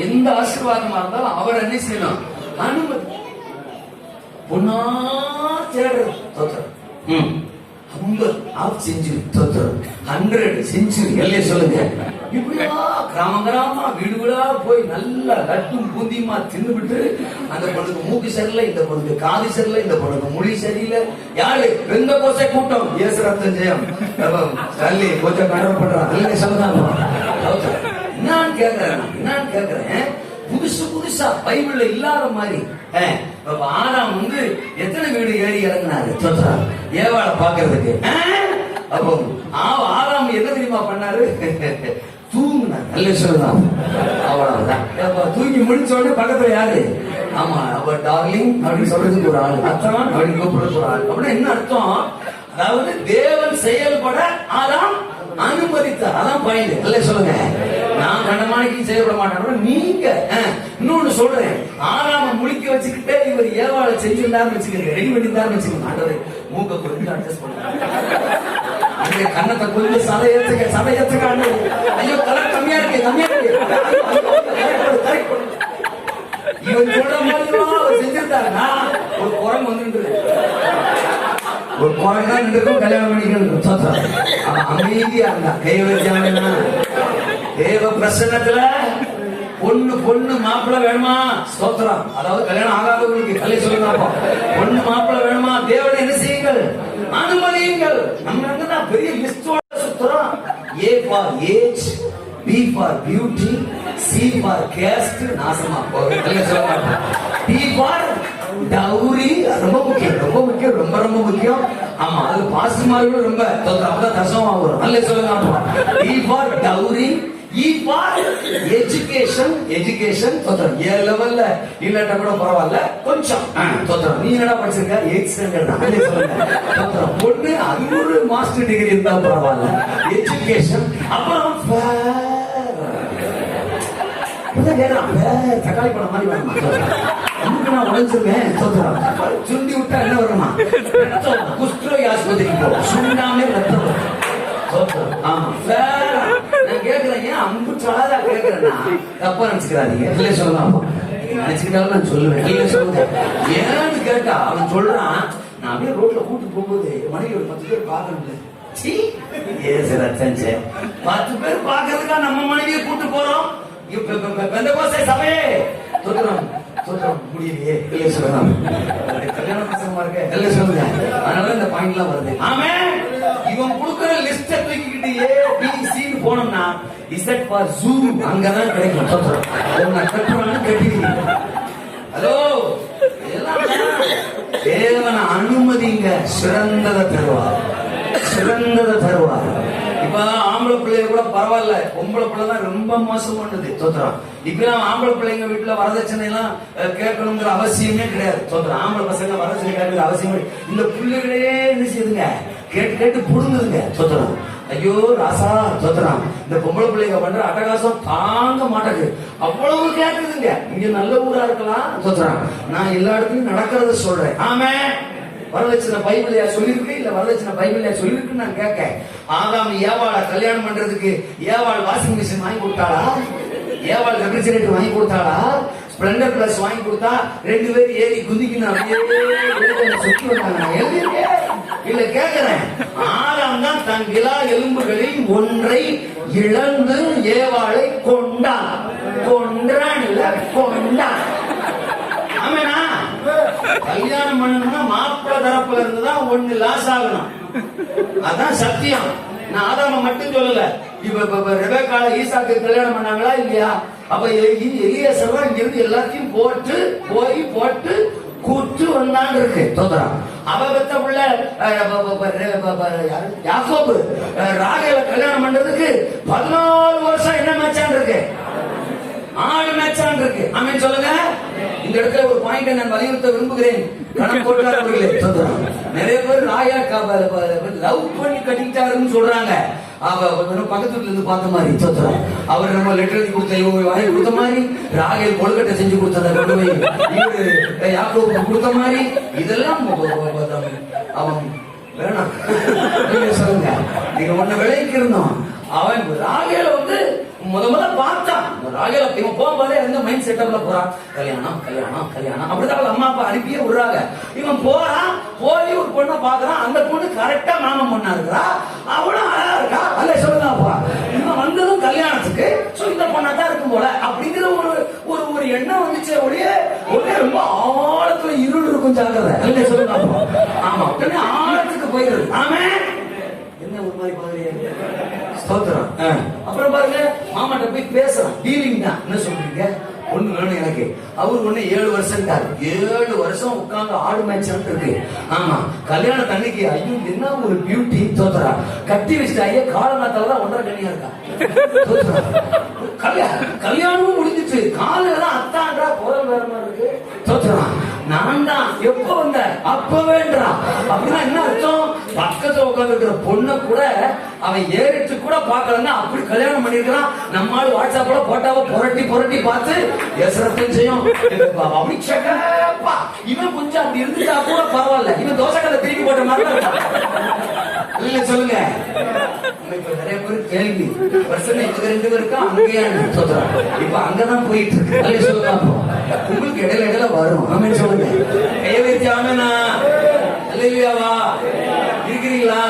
எந்த ஆசீர்வாதமா இருந்தாலும் அவர் என்ன செய்யணும்? அனுமதி. பொண்ணா தேடுறது. தோத்திரம். 50 ஆஃப் செஞ்சுரி. தோத்திரம். 100 செஞ்சுரி. எல்லையை சொல்லுங்க. இப்படியா கிராம கிராமமா வீடு வீடா போய் நல்லா லட்டும் பூந்தியுமா தின்னுபிட்டு, அந்த பொண்ணுக்கு மூக்கு சரியில்லை, இந்த பொண்ணுக்கு காது சரியில்லை, இந்த பொண்ணுக்கு மொழி சரியில்லை. யாரு? எந்த கோசை கூட்டம் இயேசு ரத்தம் ஜெயம் தள்ளி கொஞ்சம் கண்ட்ரோல் பண்றான். எல்லையை சொல்லுங்க. என்னன்னு கேக்குறேன், புதுசு புதுசா பைபிள்ல இல்லாத மாதிரி. ஆதாம் வந்து எத்தனை வீடு ஏறி இறங்கினாரு ஏவாளை பாக்குறதுக்கு. அப்போ ஆதாம் என்ன தெரியுமா பண்ணாரு? தூங்கினார். நல்ல சொல்லலாம். அவ்வளவுதான். தூங்கி முடிச்ச உடனே பக்கத்துல யாரு? ஆமா, அவ டார்லிங் அப்படின்னு சொல்றதுக்கு ஒரு ஆள், அத்தனா அப்படின்னு கூப்பிடுறதுக்கு ஒரு ஆள். அப்படின்னா என்ன அர்த்தம்? அதாவது தேவன் செயல்பட ஆதாம் அனுமதித்தார். அதான் பாயிண்ட். நல்ல சொல்லுங்க. நான் கண்டமானிக்கு செயல்பட மாட்டேன். நீங்க இன்னொன்னு சொல்றேன், ஆறாம முழிக்க வச்சுக்கிட்டே இவர் ஏவாளை செஞ்சிருந்தாருன்னு வச்சுக்கோங்க, ரெடி பண்ணிருந்தாருன்னு வச்சுக்கோங்க. ஆண்டவரே மூக்க கொஞ்சம் அட்ஜஸ்ட் பண்ணுங்க, கண்ணத்தை கொஞ்சம் சதையத்துக்க. ஐயோ கலர் கம்மியா இருக்கு. இவன் சொல்ற மாதிரி அவர் செஞ்சிருந்தாருன்னா ஒரு குரங்கு வந்து ஒரு குரங்கா நின்றுக்கும் கல்யாணம் பண்ணிக்கணும். அமைதியா இருந்தா கைவச்சாங்கன்னா தேவ பிரசன்னத்துல பொண்ணு மாப்பிள்ள வேணுமா? ஸ்தோத்திரம். அதாவது கல்யாணம் ஆகாதவங்களுக்கு கல்லை சொல்லுங்க. பொண்ணு மாப்பிள்ள வேணுமா? தேவனை என்ன செய்யுங்கள்? அனுமதியுங்கள். நம்ம என்னதான் பெரிய லிஸ்டோட சுத்துறோம். A for age, B for beauty, C for caste, நாசமா போகுது. கல்லை சொல்லுங்க. D for டவுரி, ரொம்ப முக்கியம். முக்கியம். ஆமா, அது பாசிமாரியோட ரொம்ப அப்பதான் தசமா வரும். நல்ல சொல்லுங்க. E for dowry, E for education. ஏ லெவல்ல இல்லாட்ட கூட பரவாயில்ல, கொஞ்சம் தோத்திரம். நீ என்னடா படிச்சிருக்க? 8th standard. நல்ல சொல்லுங்க. தோத்திரம். பொண்ணு அது ஒரு மாஸ்டர் டிகிரி இருந்தா பரவாயில்ல. எஜுகேஷன். அப்புறம் தக்காளி படம் மாதிரி வேணுமா? நான் உழைச்சிருவேன். சுண்டி விட்டா என்ன வருமா? குஷ்டரோகி ஆஸ்பத்திரிக்கு போ, சுண்டாமே ரத்தம். ஆமா, நான் கேட்கிறேன், ஏன் அம்புச்சாலா கேட்கிறேன்னா தப்பா நினைச்சுக்கிறாதீங்க. இல்லை சொல்லலாம், நினைச்சுக்கிட்டாலும் நான் சொல்லுவேன். இல்லை சொல்லுங்க. ஏன்னு கேட்டா அவன் சொல்றான், நான் அப்படியே ரோட்ல கூட்டு போகும்போது மனைவி ஒரு 10 பேர் பாக்கணும்ல. 10 பேர் பாக்குறதுக்கா நம்ம மனைவியை கூட்டு போறோம்? சபையே முடியலையே. இல்லை சொல்லலாம். கல்யாணம் பிரசவமா இருக்க எல்லாம் சொல்லுங்க. அதனால இந்த பாயிண்ட் எல்லாம் வருது. ஆமே, இவன் கொடுக்கிற லிஸ்ட தூக்கிக்கிட்டு ABC போனோம்னா இசட் ஃபார் ஜூ அங்கதான் கிடைக்கும். கட்டுறான்னு கட்டி. ஹலோ, எல்லாம் தேவன் அனுமதிங்க, சிறந்ததை தருவார், சிறந்ததை தருவார். இப்ப ஆம்பளை பிள்ளைய கூட பரவாயில்ல, பொம்பளை பிள்ளை தான் ரொம்ப மோசம் பண்ணுது. தோத்திரம். இப்ப ஆம்பளை பிள்ளைங்க வீட்டுல வரதட்சணை எல்லாம் கேட்கணுங்கிற அவசியமே கிடையாது. தோத்திரம். ஆம்பளை பசங்க வரதட்சணை கேட்கிற அவசியமே. இந்த பிள்ளைகளே என்ன செய்யுதுங்க, கேட்டு கேட்டு புடுங்குதுங்க. தோத்திரம். ஐயோ ராசா, தோத்திரம். இந்த பொம்பளை பிள்ளைங்க பண்ற அட்டகாசம் தாங்க மாட்டேங்குது, அவ்வளவு கேட்குதுங்க. இங்க நல்ல ஊரா இருக்கலாம். தோத்திரம். நான் எல்லா இடத்துலயும் நடக்கிறத சொல்றேன். ஆமே. வரதட்சணை பைபிளையா சொல்லிருக்கு, இல்ல வரதட்சணை பைபிளையா சொல்லிருக்கு நான் கேட்க. ஆதாம் ஏவாளை கல்யாணம் பண்றதுக்கு ஏவாள் வாஷிங் மிஷின் வாங்கி கொடுத்தாளா, ஏவாள் ரெஃப்ரிஜரேட்டர் வாங்கி கொடுத்தாளா, ஸ்பிளெண்டர் பிளஸ் வாங்கி கொடுத்தா 2 பேர் ஏறி குதிக்கணும் அப்படியே சுத்தி வந்தாங்க. நான் எழுதியிருக்கேன் இல்ல கேட்கிறேன். ஆதாம் தான் தன் விலா எலும்புகளில் ஒன்றை இழந்து ஏவாளை கொண்டான். கொன்றான் இல்ல கொண்டான். ஆமேனா? கல்யாணம் பண்ணணும்னா மாப்பிள்ளை தரப்புல இருந்துதான் ஒண்ணு லாஸ் ஆகணும். அதான் சத்தியம். நான் ஆதாம மட்டும் சொல்லல. இப்ப ரெபெக்கால ஈசாக்கு கல்யாணம் பண்ணாங்களா இல்லையா? அப்ப எலியாசர் இங்க இருந்து எல்லாத்தையும் போட்டு கூட்டு வந்தான் இருக்கு. தோத்திரம். அவ பெத்த பிள்ளை யாக்கோபு ராகேல கல்யாணம் பண்றதுக்கு 14 வருஷம் என்ன மேட்சான் இருக்கு, 6 மேட்சான் இருக்கு. ஆமென் சொல்லுங்க. இந்த இடத்துல ஒரு பாயிண்ட் நான் வலியுறுத்த விரும்புகிறேன். கணம் போட்டார்களே, நிறைய பேர் ராயா லவ் பண்ணி கட்டிக்கிட்டாருன்னு சொல்றாங்க. பக்கத்து வீட்டுல இருந்து பார்த்த மாதிரி. தோத்திரம். அவர் நம்ம லெட்டர் எழுதி கொடுத்த வாங்கி கொடுத்த மாதிரி, ராகேல் கொழுக்கட்டை செஞ்சு கொடுத்தத கொண்டு போய் யாக்கோபுக்கு கொடுத்த மாதிரி, இதெல்லாம் அவன் வேணாம் சொல்லுங்க. நீங்க ஒண்ணு விலைக்கு இருந்தோம். அவன் ராகேல முதல்ல பார்த்தான். ராகேல இவன் போகும்போதே எந்த மைண்ட் செட்டப்ல போறான், கல்யாணம் கல்யாணம் கல்யாணம் அப்படிதான் அம்மா அப்பா அனுப்பியே விடுறாங்க. இவன் போறான், போய் ஒரு பொண்ணை பாக்குறான். அந்த பொண்ணு கரெக்டா மாமன் பொண்ணா இருக்கிறா, அவளும் அழகா இருக்கா. அல்ல சொல்லுங்க அப்பா, இவன் வந்ததும் கல்யாணத்துக்கு இந்த பொண்ணா தான் இருக்கும் போல அப்படிங்கிற ஒரு எண்ணம் வந்துச்சு. உடனே ரொம்ப ஆழத்துல இருள் இருக்கும் ஜாக்கிரதை. அல்ல சொல்லுங்க அப்பா. ஆமா, உடனே ஆழத்துக்கு போயிருது. ஆமே என்ன ஒரு மாதிரி பாக்குறீங்க. ஸ்தோத்திரம். அப்புறம் பாருங்க, மாமாட்ட போய் பேசலாம். டீலிங் தான். என்ன சொல்றீங்க, ஒண்ணு வேணும் எனக்கு. அவரு ஒண்ணு 7 வருஷம் 7 வருஷம் உட்கார்ந்து ஆடு மேட்ச் இருக்கு. ஆமா, கல்யாணம் தண்ணிக்கு ஐயோ என்ன ஒரு பியூட்டி. தோத்திரா. கட்டி வச்சுட்டு ஐயா காலநாத்தாலதான் 1.5 கண்ணியா இருக்கா. கல்யாணமும் முடிஞ்சிச்சு. காலையில அத்தான்றா, குரல் வேற மாதிரி இருக்கு. தோத்திரா. நான் தான் எப்ப வந்த அப்பவேன்றா. அப்படின்னா என்ன அர்த்தம், பக்கத்துல உட்கார்ந்து இருக்கிற பொண்ணை கூட அவன் ஏறிட்டு கூட பாக்கலன்னா அப்படி கல்யாணம் பண்ணிருக்கான். நம்மால் வாட்ஸ்அப்ல போட்டாவ புரட்டி பார்த்து எசரத்தையும் செய்யும். அப்படி செக்கப்பா. இவன் கொஞ்சம் அப்படி இருந்துட்டா கூட பரவாயில்ல. இவன் தோசைக்கல்ல திருப்பி போட்ட மாதிரி இல்ல சொல்லுங்க. இப்ப நிறைய பேர் கேள்வி, வருஷம் 2 பேருக்கா அங்கேயான்னு சொல்றாங்க. இப்ப அங்கதான் போயிட்டு இருக்கு. அல்ல சொல்லுங்க. உங்களுக்கு இடையில வரும். ஆமென் சொல்லுங்க. கைய வச்சு ஆமெனா அல்லேலூயாவா இருக்கிறீங்களா?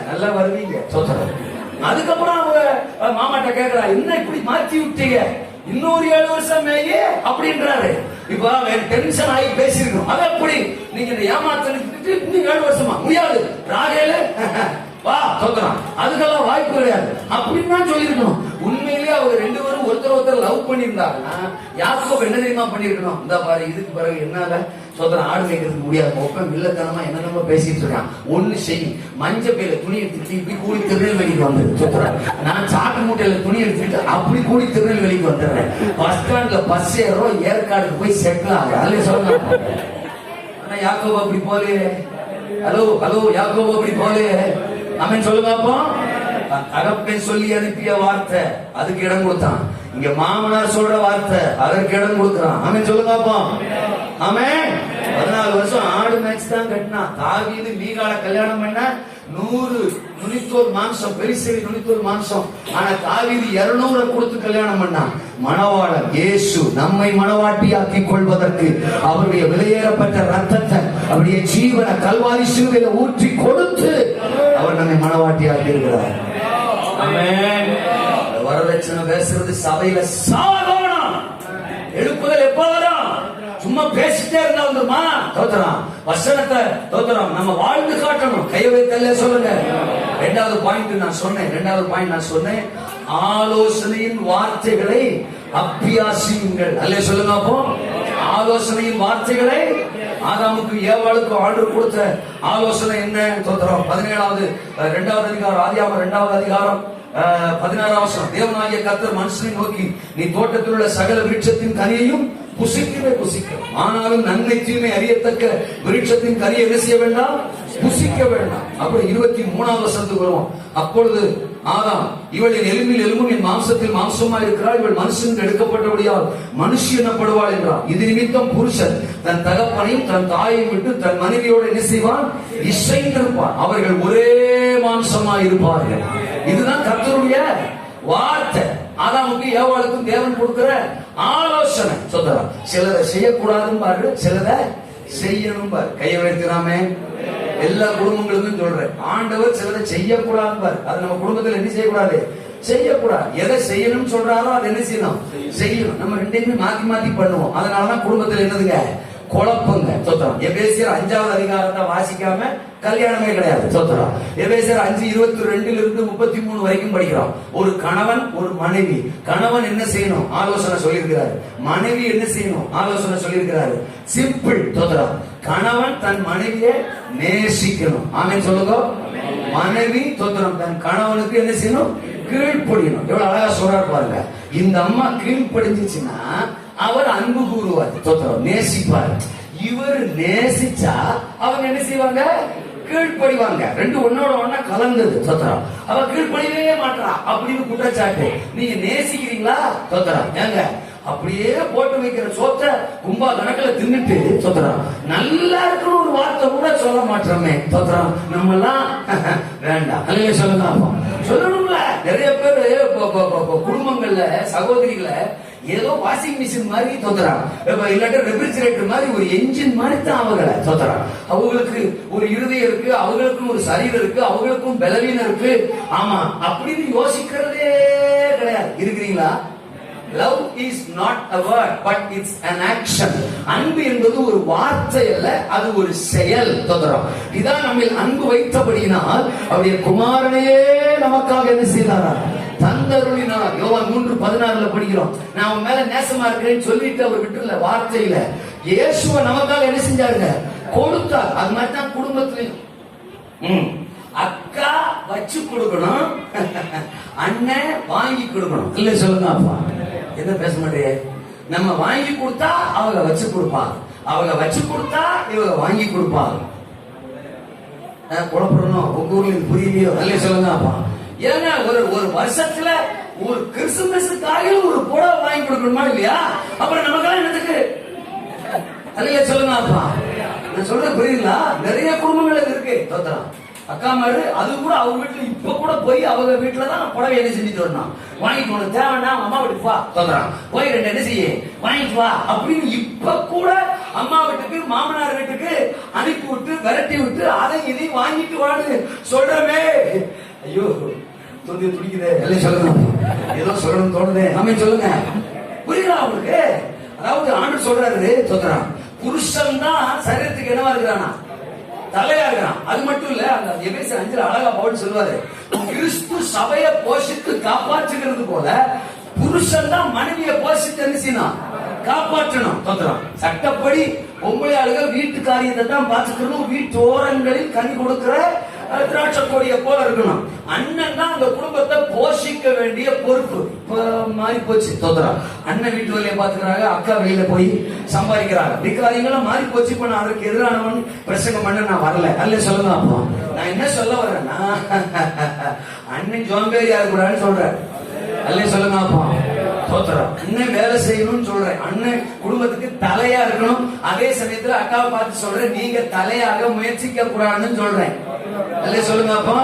நல்லா வருவீங்க. சொல்றேன். அதுக்கப்புறம் அவங்க மாமாட்ட கேக்குறா, என்ன இப்படி மாற்றி விட்டீங்க, இன்னொரு 7 வருஷம் மேயே அப்படின்றாரு. இப்ப டென்ஷன் ஆகி பேசிருக்கணும். அது அப்படி நீங்க இந்த ஏமாத்தனுக்கு இன்னும் 7 வருஷமா முடியாது ராகேல வா சொல்றான். அதுக்கெல்லாம் வாய்ப்பு கிடையாது அப்படின்னு தான் சொல்லிருக்கணும். உண்மையிலேயே அவங்க 2 பேரும் ஒருத்தர் லவ் பண்ணிருந்தாங்கன்னா யாக்கோபு என்ன தெரியுமா பண்ணிருக்கணும், இந்த பாரு இதுக்கு பிறகு என்னால சொல்றேன் ஆடு மேய்க்கிறதுக்கு முடியாது, ஒப்பம் இல்லத்தனமா என்னென்னமோ பேசிட்டு இருக்கான். ஒண்ணு செய், மஞ்ச பையில துணி எடுத்துட்டு இப்படி கூடி திருநெல்வேலிக்கு வந்துரு சொல்றேன். நான் சாக்கு மூட்டையில துணி எடுத்துட்டு அப்படி கூடி திருநெல்வேலிக்கு வந்துடுறேன். பஸ் ஸ்டாண்ட்ல பஸ் ஏறோம், ஏற்காடுக்கு போய் செட்டில் ஆக. அதுல சொல்றேன். ஆனா யாக்கோபு அப்படி போலே. ஹலோ யாக்கோபு அப்படி போலே. ஆமென் சொல்லுங்க. அப்போ தகப்பன் சொல்லி அனுப்பிய வார்த்தை அதுக்கு இடம் கொடுத்தான். இங்க மாமனார் சொல்ற வார்த்தை அதற்கு இடம் கொடுக்கிறான். ஆமென் சொல்லுங்க. அப்போ ஆமென். 14 வருஷம் ஆடு மேட்ச் தான் கட்டினா. தாவீது மீகால கல்யாணம் பண்ண 100 நுனித்தோல் மாம்சம், பெரிசேரி நுனித்தோல் மாம்சம். ஆனா தாவீது 200 கொடுத்து கல்யாணம் பண்ணான். மணவாளர் இயேசு நம்மை மணவாட்டியாக்கி கொள்வதற்கு அவருடைய விலையேறப்பட்ட ரத்தத்தை, அவருடைய ஜீவனை கல்வாரி சிலுவையில ஊற்றி கொடுத்து அவர் நம்மை மணவாட்டியாக்கி இருக்கிறார். ஆமென். வரதட்சணை பேசுறது சபையில சாகணும். எழுப்புதல் எப்ப வரும்? சும்மா பேசிட்டே இருந்தா வந்துருமா? தோத்திரம். வசனத்தை தோத்திரம் நம்ம வாழ்ந்து காட்டணும். கையை வைத்தல்ல சொல்லுங்க. 2வது பாயிண்ட் நான் சொன்னேன். ஆலோசனையின் வார்த்தைகளை அபியாசியுங்கள். அல்ல சொல்லுங்க. அப்போ ஆலோசனையின் வார்த்தைகளை ஆதாமுக்கு ஏவாளுக்கு ஆண்டு கொடுத்த ஆலோசனை என்ன? தோத்திரம் 17வது 2வது அதிகாரம், ஆதியாகமம் 2வது அதிகாரம் 16ஆம் வசனம். தேவனாகிய கர்த்தர் மனுஷனை நோக்கி, நீ தோட்டத்தில் உள்ள சகல விருட்சத்தின் கனியையும் புசிக்கவே புசிக்க, ஆனாலும் நன்மை தீமை அறியத்தக்க விருட்சத்தின் கனியை என்ன செய்ய வேண்டாம்? புசிக்க வேண்டாம். அப்படி 23ஆம் வசனத்துக்கு வருவோம். அப்பொழுது ஆதாம், இவளின் எலும்பில் எலும்பும் என் மாம்சத்தில் மாம்சமா இருக்கிறாள், இவள் மனுஷன் எடுக்கப்பட்டபடியால் மனுஷி எனப்படுவாள் என்றார். இது நிமித்தம் புருஷன் தன் தகப்பனையும் தன் தாயையும் விட்டு தன் மனைவியோடு என்ன செய்வான்? இசைந்திருப்பான், அவர்கள் ஒரே மாம்சமா இருப்பார்கள். இதுதான் கர்த்தருடைய வார்த்தை. ஆதாமுக்கு ஏவாளுக்கும் தேவன் கொடுக்கிற ஆலோசனை. சொல்றான், சிலரை செய்யக்கூடாதுன்னு பாரு, சிலரை செய்யணும் பாரு. கையை வைக்கிறாமே, எல்லா குடும்பங்களுக்கும் சொல்றேன், ஆண்டவர் சிலரை செய்யக்கூடாதுன்னு பாரு. அது நம்ம குடும்பத்தில் என்ன செய்யக்கூடாது? செய்யக்கூடாது. எதை செய்யணும்னு சொல்றாரோ அதை என்ன செய்யணும்? செய்யணும். நம்ம ரெண்டையுமே மாத்தி மாத்தி பண்ணுவோம். அதனாலதான் குடும்பத்தில் என்னதுங்க? குழப்பங்க. சொத்தரம். எபேசியர் 5வது அதிகாரத்தை வாசிக்காம கல்யாணமே கிடையாது. சொத்தரம். எபேசியர் 5:22 33 வரைக்கும் படிக்கிறோம். ஒரு கணவன் ஒரு மனைவி, கணவன் என்ன செய்யணும்? ஆலோசனை சொல்லியிருக்கிறாரு. மனைவி என்ன செய்யணும்? ஆலோசனை சொல்லியிருக்கிறாரு. சிம்பிள். சொத்தரம். கணவன் தன் மனைவியை நேசிக்கணும். ஆமென் சொல்லுங்க. மனைவி சொத்தரம் தன் கணவனுக்கு என்ன செய்யணும்? கீழ்ப்படியணும். எவ்வளவு அழகா சொல்றாரு பாருங்க. இந்த அம்மா கீழ்ப்படிஞ்சிச்சுன்னா அவர் அன்பு கூறுவார், நேசிப்பார். இவர் நேசிச்சா அவங்க என்ன செய்வாங்க? கீழ்ப்படிவாங்க. ரெண்டு ஒன்னோட ஒன்னா கலந்தது. சொத்தரம். அவ கீழ்ப்படியவே மாட்டா அப்படின்னு குற்றச்சாட்டு. நீங்க நேசிக்கிறீங்களா? சொத்தரம். ஏங்க அப்படியே போட்டு வைக்கிற சோத்த கும்பா கணக்குல தின்னுட்டு சொத்தரம் நல்லா இருக்கிற ஒரு வார்த்தை கூட சொல்ல மாட்டோமே. சொத்தரம் நம்ம எல்லாம் வேண்டாம். அல்ல சொல்லுங்க. சொல்லணும்ல. நிறைய பேரு குடும்பங்கள்ல சகோதரிகளை ஏதோ வாஷிங் மிஷின் மாதிரி தோத்துறாங்க, இல்லாட்ட ரெஃப்ரிஜரேட்டர் மாதிரி ஒரு என்ஜின் மாதிரி தான் அவங்களை தோத்துறாங்க. அவங்களுக்கு ஒரு இருதயம் இருக்கு, அவங்களுக்கும் ஒரு சரீரம் இருக்கு, அவங்களுக்கும் பலவீனம் இருக்கு. ஆமா அப்படின்னு யோசிக்கிறதே கிடையாது. இருக்கிறீங்களா? Love is not a word, but it's an action. அன்பு என்பது ஒரு வார்த்தை அல்ல, அது ஒரு செயல். தோதரம். இதான் நம்ம அன்பு வைத்தபடியினால் அவருடைய குமாரனையே நமக்காக என்ன செய்தாரா? தந்தருளினார். யோவான் 3:16 படிக்கிறோம். நான் உன் மேல நேசமா இருக்கிறேன்னு சொல்லிட்டு அவர் விட்டுல வார்த்தையில இயேசுவை நமக்காக என்ன செஞ்சாருங்க? கொடுத்தார். அது மாதிரி தான் குடும்பத்திலையும் அக்கா வச்சு கொடுக்கணும், அண்ணன் வாங்கி கொடுக்கணும். இல்ல சொல்லுங்க. அப்பா என்ன பேச மாட்டே? நம்ம வாங்கி கொடுத்தா அவங்க வச்சு கொடுப்பாங்க, அவங்க வச்சு கொடுத்தா இவங்க வாங்கி கொடுப்பாங்க. குழப்பணும். உங்க ஊர்ல புரியலையோ? இல்ல சொல்லுங்க. அப்பா ஏன்னா ஒரு வருஷத்துல ஒரு கிறிஸ்துமஸுக்காக ஒரு புடவை வாங்கி கொடுக்கணுமா இல்லையா? அப்புறம் நமக்கெல்லாம் என்னதுக்கு? அல்ல சொல்லுங்க. அப்பா நான் சொல்றது புரியுங்களா? நிறைய குடும்பங்கள் இருக்கு. தோத்தலாம் அக்கா மாரு அது கூட அவங்க வீட்டுல இப்ப கூட போய் அவங்க வீட்டுலதான் புடவை என்ன செஞ்சுட்டு வரணும், வாங்கிட்டு வரணும். தேவைன்னா அம்மா வீட்டுக்கு வா சொல்றான், போய் ரெண்டு என்ன செய்ய வாங்கிட்டு வா அப்படின்னு இப்ப கூட அம்மா வீட்டுக்கு மாமனார் வீட்டுக்கு அனுப்பி விட்டு விரட்டி விட்டு அதை இதையும் வாங்கிட்டு வான்னு சொல்றமே. ஐயோ தொந்தி துடிக்குதே. எல்லாம் சொல்லுங்க. ஏதோ சொல்லணும்னு தோணுதே. நம்ம சொல்லுங்க. புரியுதா அவங்களுக்கு? அதாவது ஆண்டு சொல்றாரு சொல்றான், புருஷன் தான் சரீரத்துக்கு என்னவா இருக்கிறானா? தலையா இருக்கிறான். அது மட்டும் இல்ல, அந்த எபேசியர் 5 அழகா பவுல் சொல்வாரு, கிறிஸ்து சபையை போஷித்து காப்பாற்றுகிறது போல புருஷன் தான் மனைவியை போஷித்து என்ன செய்யணும்? காப்பாற்றணும். தோத்திரம். சட்டப்படி பொம்பளை ஆளுகள் வீட்டு காரியத்தை தான் பார்த்துக்கணும், வீட்டு ஓரங்களில் கனி கொடுக்கிற திராட்சை கொடியை போல இருக்கணும். அண்ணன் தான் அந்த குடும்பத்தை போஷிக்க வேண்டிய பொறுப்பு. இப்ப மாறி போச்சு. தோத்திரம். அண்ணன் வீட்டு வேலையை பாத்துக்கிறாங்க, அக்கா வெளியில போய் சம்பாதிக்கிறாங்க. காரியங்களும் மாறி போச்சு. இப்ப நான் அதற்கு எதிரானவன் பிரசங்கம் பண்ண நான் வரல. அல்ல சொல்லுங்க. அப்போ நான் என்ன சொல்ல வரேன்னா, அண்ணன் ஜோம்பேரியா இருக்கக்கூடாதுன்னு சொல்றேன். அல்ல சொல்லுங்க. அப்போ தோத்திரம். அண்ணன் வேலை செய்யணும்னு சொல்றேன். அண்ணன் குடும்பத்துக்கு தலையா இருக்கணும். அதே சமயத்துல அக்காவை பார்த்து சொல்றேன், நீங்க தலையாக முயற்சிக்க கூடாதுன்னு சொல்றேன். அல்ல சொல்லுங்க. அப்போ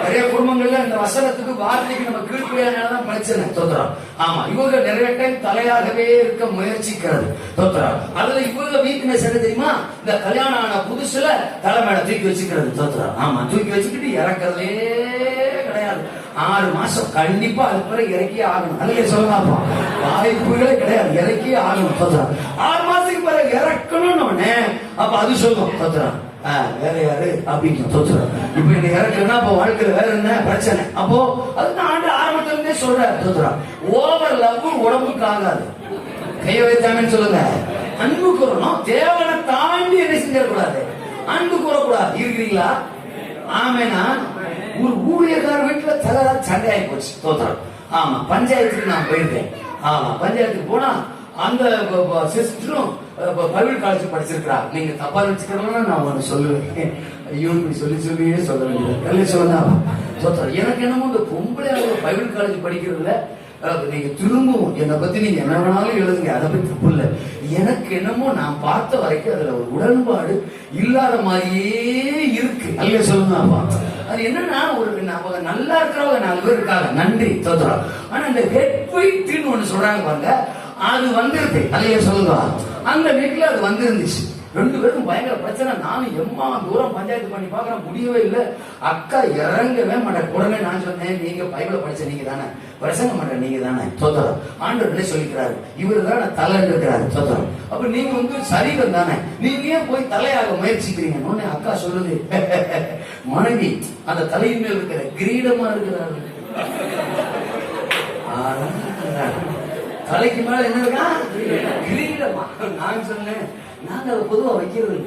நிறைய குடும்பங்கள்ல இந்த வசனத்துக்கு வார்த்தைக்கு நம்ம கீழ்ப்படியாதான் பிரச்சனை. தோத்திரம். ஆமா, இவங்க நிறைய டைம் தலையாகவே இருக்க முயற்சிக்கிறது. தோத்திரம். அதுல இவங்க வீக்னஸ் என்ன தெரியுமா? இந்த கல்யாணம் ஆன புதுசுல தலைமையில தூக்கி வச்சுக்கிறது. தோத்திரம். ஆமா, தூக்கி வச்சுக்கிட்டு இறக்கிறதே கிடையாது. 6 மாசம் கண்டிப்பா அது பிறகு இறக்கியே ஆகணும். அல்ல சொல்லுங்க. வாய்ப்புகளே கிடையாது, இறக்கியே ஆகணும். தோத்திரம். 6 மாசத்துக்கு பிறகு இறக்கணும்னு அப்ப அது சொல்லும். தோத்திரம். வேற யாரு அப்படின்னு தோத்துறோம். இப்ப என்ன இறக்குன்னா அப்ப வாழ்க்கையில வேற என்ன பிரச்சனை? அப்போ அதுதான் ஆண்டு ஆரம்பத்துல இருந்தே சொல்ற. தோத்துறோம். ஓவர் லவ் உடம்புக்கு ஆகாது. கைய வைத்தாங்கன்னு சொல்லுங்க. அன்பு கூறணும். தேவனை தாண்டி என்ன செஞ்சிடக்கூடாது, அன்பு கூறக்கூடாது. இருக்கிறீங்களா? ஆமேனா? ஒரு ஊழியக்கார வீட்டுல தகராறு சண்டை ஆகி போச்சு. தோத்திரம். ஆமா, பஞ்சாயத்துக்கு நான் போயிருக்கேன். ஆமா, பஞ்சாயத்துக்கு போனா அந்த சிஸ்டரும் பைபிள் காலேஜ் படிச்சிருக்கிறா. நீங்க தப்பா வச்சுக்கிறோம்னா நான் ஒண்ணு சொல்லுவேன். ஐயோ, இப்படி சொல்லியே சொல்ல வேண்டியது சொல்லுங்க. தோத்திரம். எனக்கு என்னமோ இந்த பொம்பளை பைபிள் காலேஜ் படிக்கிறதுல நீங்க திரும்பவும் என்னை பத்தி நீங்க என்ன வேணாலும் எழுதுங்க, அதை பத்தி தப்பு இல்லை. எனக்கு என்னமோ நான் பார்த்த வரைக்கும் அதுல ஒரு உடன்பாடு இல்லாத மாதிரியே இருக்கு. அல்ல சொல்லுங்க. அது என்னன்னா, ஒரு அவங்க நல்லா இருக்கிறவங்க 4 பேர் இருக்காங்க, நன்றி தோத்துறோம். ஆனா இந்த ஹெட்வைட்னு ஒண்ணு சொல்றாங்க பாருங்க, அது வந்துருது. அல்லையா சொல்லுங்க. அந்த வீட்டுல அது வந்துருந்துச்சு. 2 பேருக்கும் பயங்கர பிரச்சனை. நானும் எம்மா தூரம் பஞ்சாயத்து பண்ணி பாக்குறேன், முடியவே இல்லை. அக்கா இறங்கவே மாட்டேன். உடனே நான் சொன்னேன், நீங்க பைபிள படிச்ச நீங்க தானே, பிரசங்க மாட்டேன் நீங்க தானே. தோத்திரம். ஆண்டவர்களே சொல்லிக்கிறாரு, இவரு தான் தலை இருக்கிறாரு. தோத்திரம். அப்ப நீங்க சரீரம் தானே, நீங்க ஏன் போய் தலையாக முயற்சிக்கிறீங்க? அக்கா சொல்லுது, மனைவி அந்த தலையின் மேல் இருக்கிற கிரீடமா இருக்கிறாரு. தலைக்கு மேல என்ன இருக்கா? கிரீடமா. நான் சொன்னேன், நாங்க அதை பொதுவா வைக்கிறது.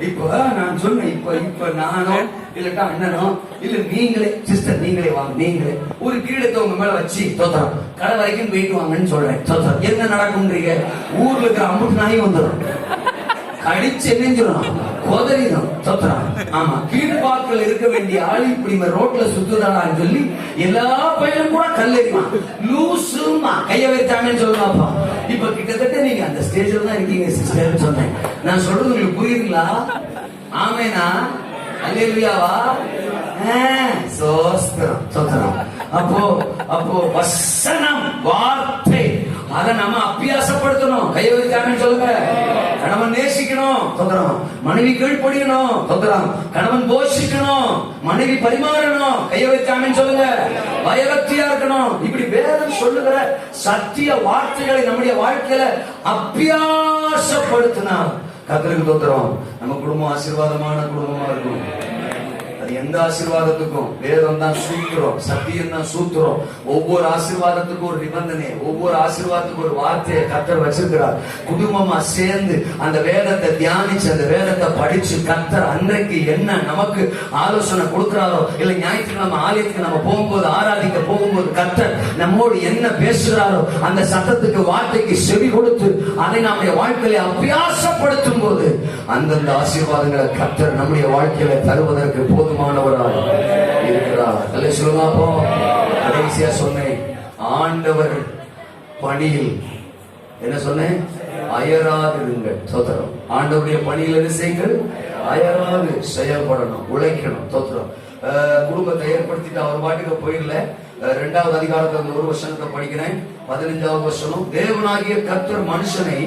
இப்ப நான் சொன்னேன், இப்ப நானோ இல்லட்டா அண்ணனோ இல்ல நீங்களே சிஸ்டர் நீங்களே வாங்க, நீங்களே ஒரு கிரீடத்தை உங்க மேல வச்சு தோத்திரம் கடை வரைக்கும் போயிட்டு வாங்கன்னு சொல்றேன். தோத்திரம். என்ன நடக்கும்ன்றீங்க? ஊர்ல இருக்கிற அம்புட்டு நாயும் வந்துடும், கடிச்சு என்னஞ்சிடும், கொதறிடும். தோத்திரம். ஆமா, கீழ்பாக்கில் இருக்க வேண்டிய ஆளு இப்படி ரோட்ல சுத்துதான்னு சொல்லி எல்லா பையனும் கூட கல்லெறிவான். லூசுமா கைய வைத்தாங்கன்னு சொல்லுவாப்பா. இப்ப கிட்டத்தட்ட நீங்க அந்த ஸ்டேஜ்ல தான் இருக்கீங்க சிஸ்டர் சொன்னேன். நான் சொல்றது உங்களுக்கு புரியுதுங்களா? ஆமேனா? அல்லேலூயாவா? சோஸ்திரம். தோத்திரம். அப்போ வசனம் வார்த்தை அதை நம்ம அபியாசப்படுத்தணும். கைய வைத்தாங்கன்னு சொல்லுங்க. கணவன் நேசிக்கணும். தோத்திரம். மனைவி கீழ்ப்படியணும். தோத்திரம். கணவன் போஷிக்கணும், மனைவி பரிமாறணும். கைய வைத்தாங்கன்னு சொல்லுங்க. பயபக்தியா இருக்கணும். இப்படி வேதம் சொல்லுகிற சத்திய வார்த்தைகளை நம்முடைய வாழ்க்கையில அபியாசப்படுத்தினால் கர்த்தருக்கு தோத்திரம், நம்ம குடும்பம் ஆசீர்வாதமான குடும்பமா இருக்கும். எந்த ஆசீர்வாதத்துக்கும் வேதம் தான் சூத்திரம், சத்தியம் தான் சூத்திரம். ஒவ்வொரு ஆசீர்வாதத்துக்கும் ஒரு நிபந்தனை, ஒவ்வொரு ஆசீர்வாதத்துக்கும் ஒரு வார்த்தையை கர்த்தர் வச்சிருக்கிறார். குடும்பமா சேர்ந்து அந்த வேதத்தை தியானிச்சு அந்த வேதத்தை படிச்சு கர்த்தர் அன்றைக்கு என்ன நமக்கு ஆலோசனை கொடுக்கிறாரோ, இல்ல ஞாயிற்றுக்கிழமை ஆலயத்துக்கு நம்ம போகும்போது ஆராதிக்க போகும்போது கர்த்தர் நம்மோடு என்ன பேசுகிறாரோ அந்த சத்தத்துக்கு வார்த்தைக்கு செவி கொடுத்து அதை நம்முடைய வாழ்க்கையில அபியாசப்படுத்தும் போது அந்தந்த ஆசீர்வாதங்களை கர்த்தர் நம்முடைய வாழ்க்கையில தருவதற்கு போதும் இருக்கிறார். கடைசியா சொன்னேன், ஆண்டவர் பணியில் என்ன சொன்னேன்? அயராதிருங்கள். தோத்திரம். ஆண்டவருடைய பணியில் என்ன செய்யுங்கள்? அயராது செயல்படணும், உழைக்கணும். தோத்திரம். குடும்பத்தை ஏற்படுத்திட்டு அவர் பாட்டுக்கு போயிடல. 2வது அதிகாரத்துல ஒரு வசனத்தை படிக்கிறேன். 15வது வசனம். தேவனாகிய கர்த்தர் மனுஷனை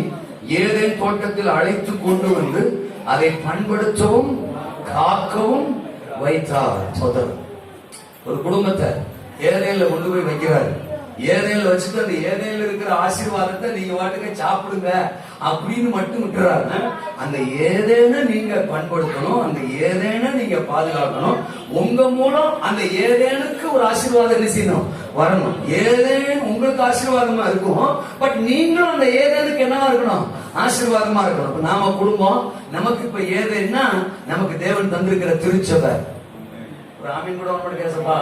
ஏதேன் தோட்டத்தில் அழைத்து கொண்டு வந்து அதை பண்படுத்தவும் காக்கவும் வைத்தார். சோதரன். ஒரு குடும்பத்தை ஏதேன்ல கொண்டு போய் வைக்கிறாரு. ஏதேன்ல வச்சுட்டு அந்த ஏதேன்ல இருக்கிற ஆசீர்வாதத்தை நீங்க வாட்டுங்க சாப்பிடுங்க அப்படின்னு மட்டும் விட்டுறாரு. அந்த ஏதேன நீங்க பண்படுத்தணும், அந்த ஏதேன நீங்க பாதுகாக்கணும். உங்க மூலம் அந்த ஏதேனுக்கு ஒரு ஆசீர்வாதம் என்ன செய்யணும்? வரணும். ஏதேன் உங்களுக்கு ஆசீர்வாதமா இருக்கும், பட் நீங்களும் அந்த ஏதேனுக்கு என்னவா இருக்கணும்? ஆசீர்வாதமா இருக்கணும். நாம குடும்பம், நமக்கு இப்ப ஏதேன்னா நமக்கு தேவன் தந்திருக்கிற திருச்சபை. ஒரு ஆமீன் கூட ஒன்று பேசப்பா.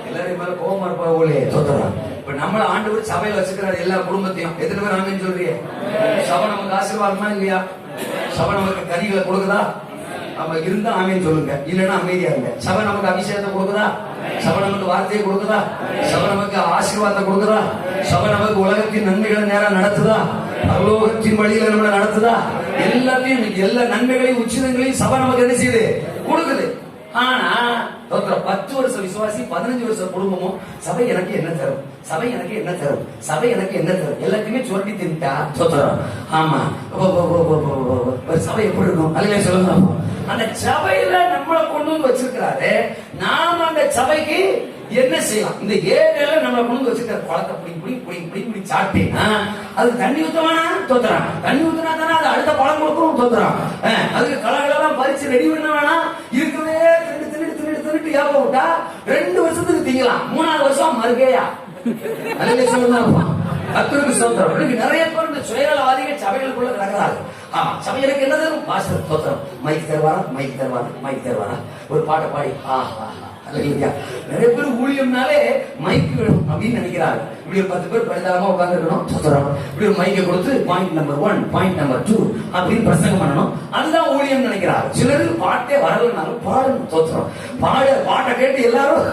எல்லாரும் மேல கோபமா இருப்பா போலே. தோத்திரம். இப்ப நம்மள ஆண்டவர் சபையில வச்சுக்கிறாரு எல்லா குடும்பத்தையும். எத்தனை பேர் ஆமீன் சொல்றீங்க? சபை நமக்கு ஆசீர்வாதமா இல்லையா? சபை நமக்கு கனிகளை கொடுக்குதா? நம்ம இருந்தா ஆமீன் சொல்லுங்க, இல்லைன்னா அமைதியா இருங்க. சபை நமக்கு அபிஷேகத்தை கொடுக்குதா? சபை நமக்கு வார்த்தையை கொடுக்குதா? சபை நமக்கு ஆசீர்வாதத்தை கொடுக்குதா? சபை நமக்கு உலகத்தின் நன்மைகளை நேரம் நடத்துதா? பரலோகத்தின் வழியில நம்மளை நடத்துதா? எல்லாத்தையும் எல்லா நன்மைகளையும் உச்சிதங்களையும் சபை நமக்கு என்ன செய்யுது? கொடுக்குது. ஆனா 10 வருஷம் விசுவாசி 15 வருஷம் குடும்பமும் சபை எனக்கு என்ன தரும், சபை எனக்கு என்ன தரும், சபை எனக்கு என்ன தரும், எல்லாத்தையுமே சுரண்டி தின்ட்டா. தோத்திரம். ஆமா, சபை எப்படி இருக்கும்? அல்ல சொல்லுங்க. அந்த சபையில நம்மளை கொண்டு வந்து வச்சிருக்கிறாரு. நாம அந்த சபைக்கு என்ன செய்யலாம்? இந்த ஏரியால நம்மளை கொண்டு வந்து வச்சிருக்கிற பழத்தை பிடி சாப்பிட்டீங்கன்னா அது தண்ணி ஊத்தவானா? தோத்துறான். தண்ணி ஊத்தினா தானே அது அடுத்த பழம் கொடுக்கும். தோத்துறான். அதுக்கு கலகளெல்லாம் பறிச்சு ரெடி பண்ண வேணா, இருக்கவே தின்னுட்டு ஏப்ப விட்டா 2 வருஷத்துக்கு திங்கலாம், 3வது வருஷம் மறுகையா அல்லேலூயா சொல்லுங்க. கர்த்தருக்கு ஸ்தோத்திரம். இன்னைக்கு நிறைய பேர் இந்த சுயநலவாதிகள் சபைகளுக்குள்ள நடக்கிறாங்க. சபைகளுக்கு என்னது? பாஸ்டர் ஸ்தோத்திரம், மைக் தருவாரா, ஒரு பாட்டை பாடி அல்லேலூயா. நிறைய பேர் ஊழியம்னாலே மைக் வேணும் அப்படின்னு நினைக்கிறாங்க. இப்படி ஒரு 10 பேர் பரிதாபமா உட்கார்ந்து இருக்கணும், ஸ்தோத்திரம். இப்படி ஒரு மைக்கை கொடுத்து பாயிண்ட் நம்பர் 1, பாயிண்ட் நம்பர் 2 அப்படின்னு பிரசங்கம் பண்ணணும். அதுதான் ஊழியம் நினைக்கிறாங்க. சிலருக்கு பாட்டே வரலனாலும் பாடணும், ஸ்தோத்திரம். பாட்டை கேட்டு எல்லாரும்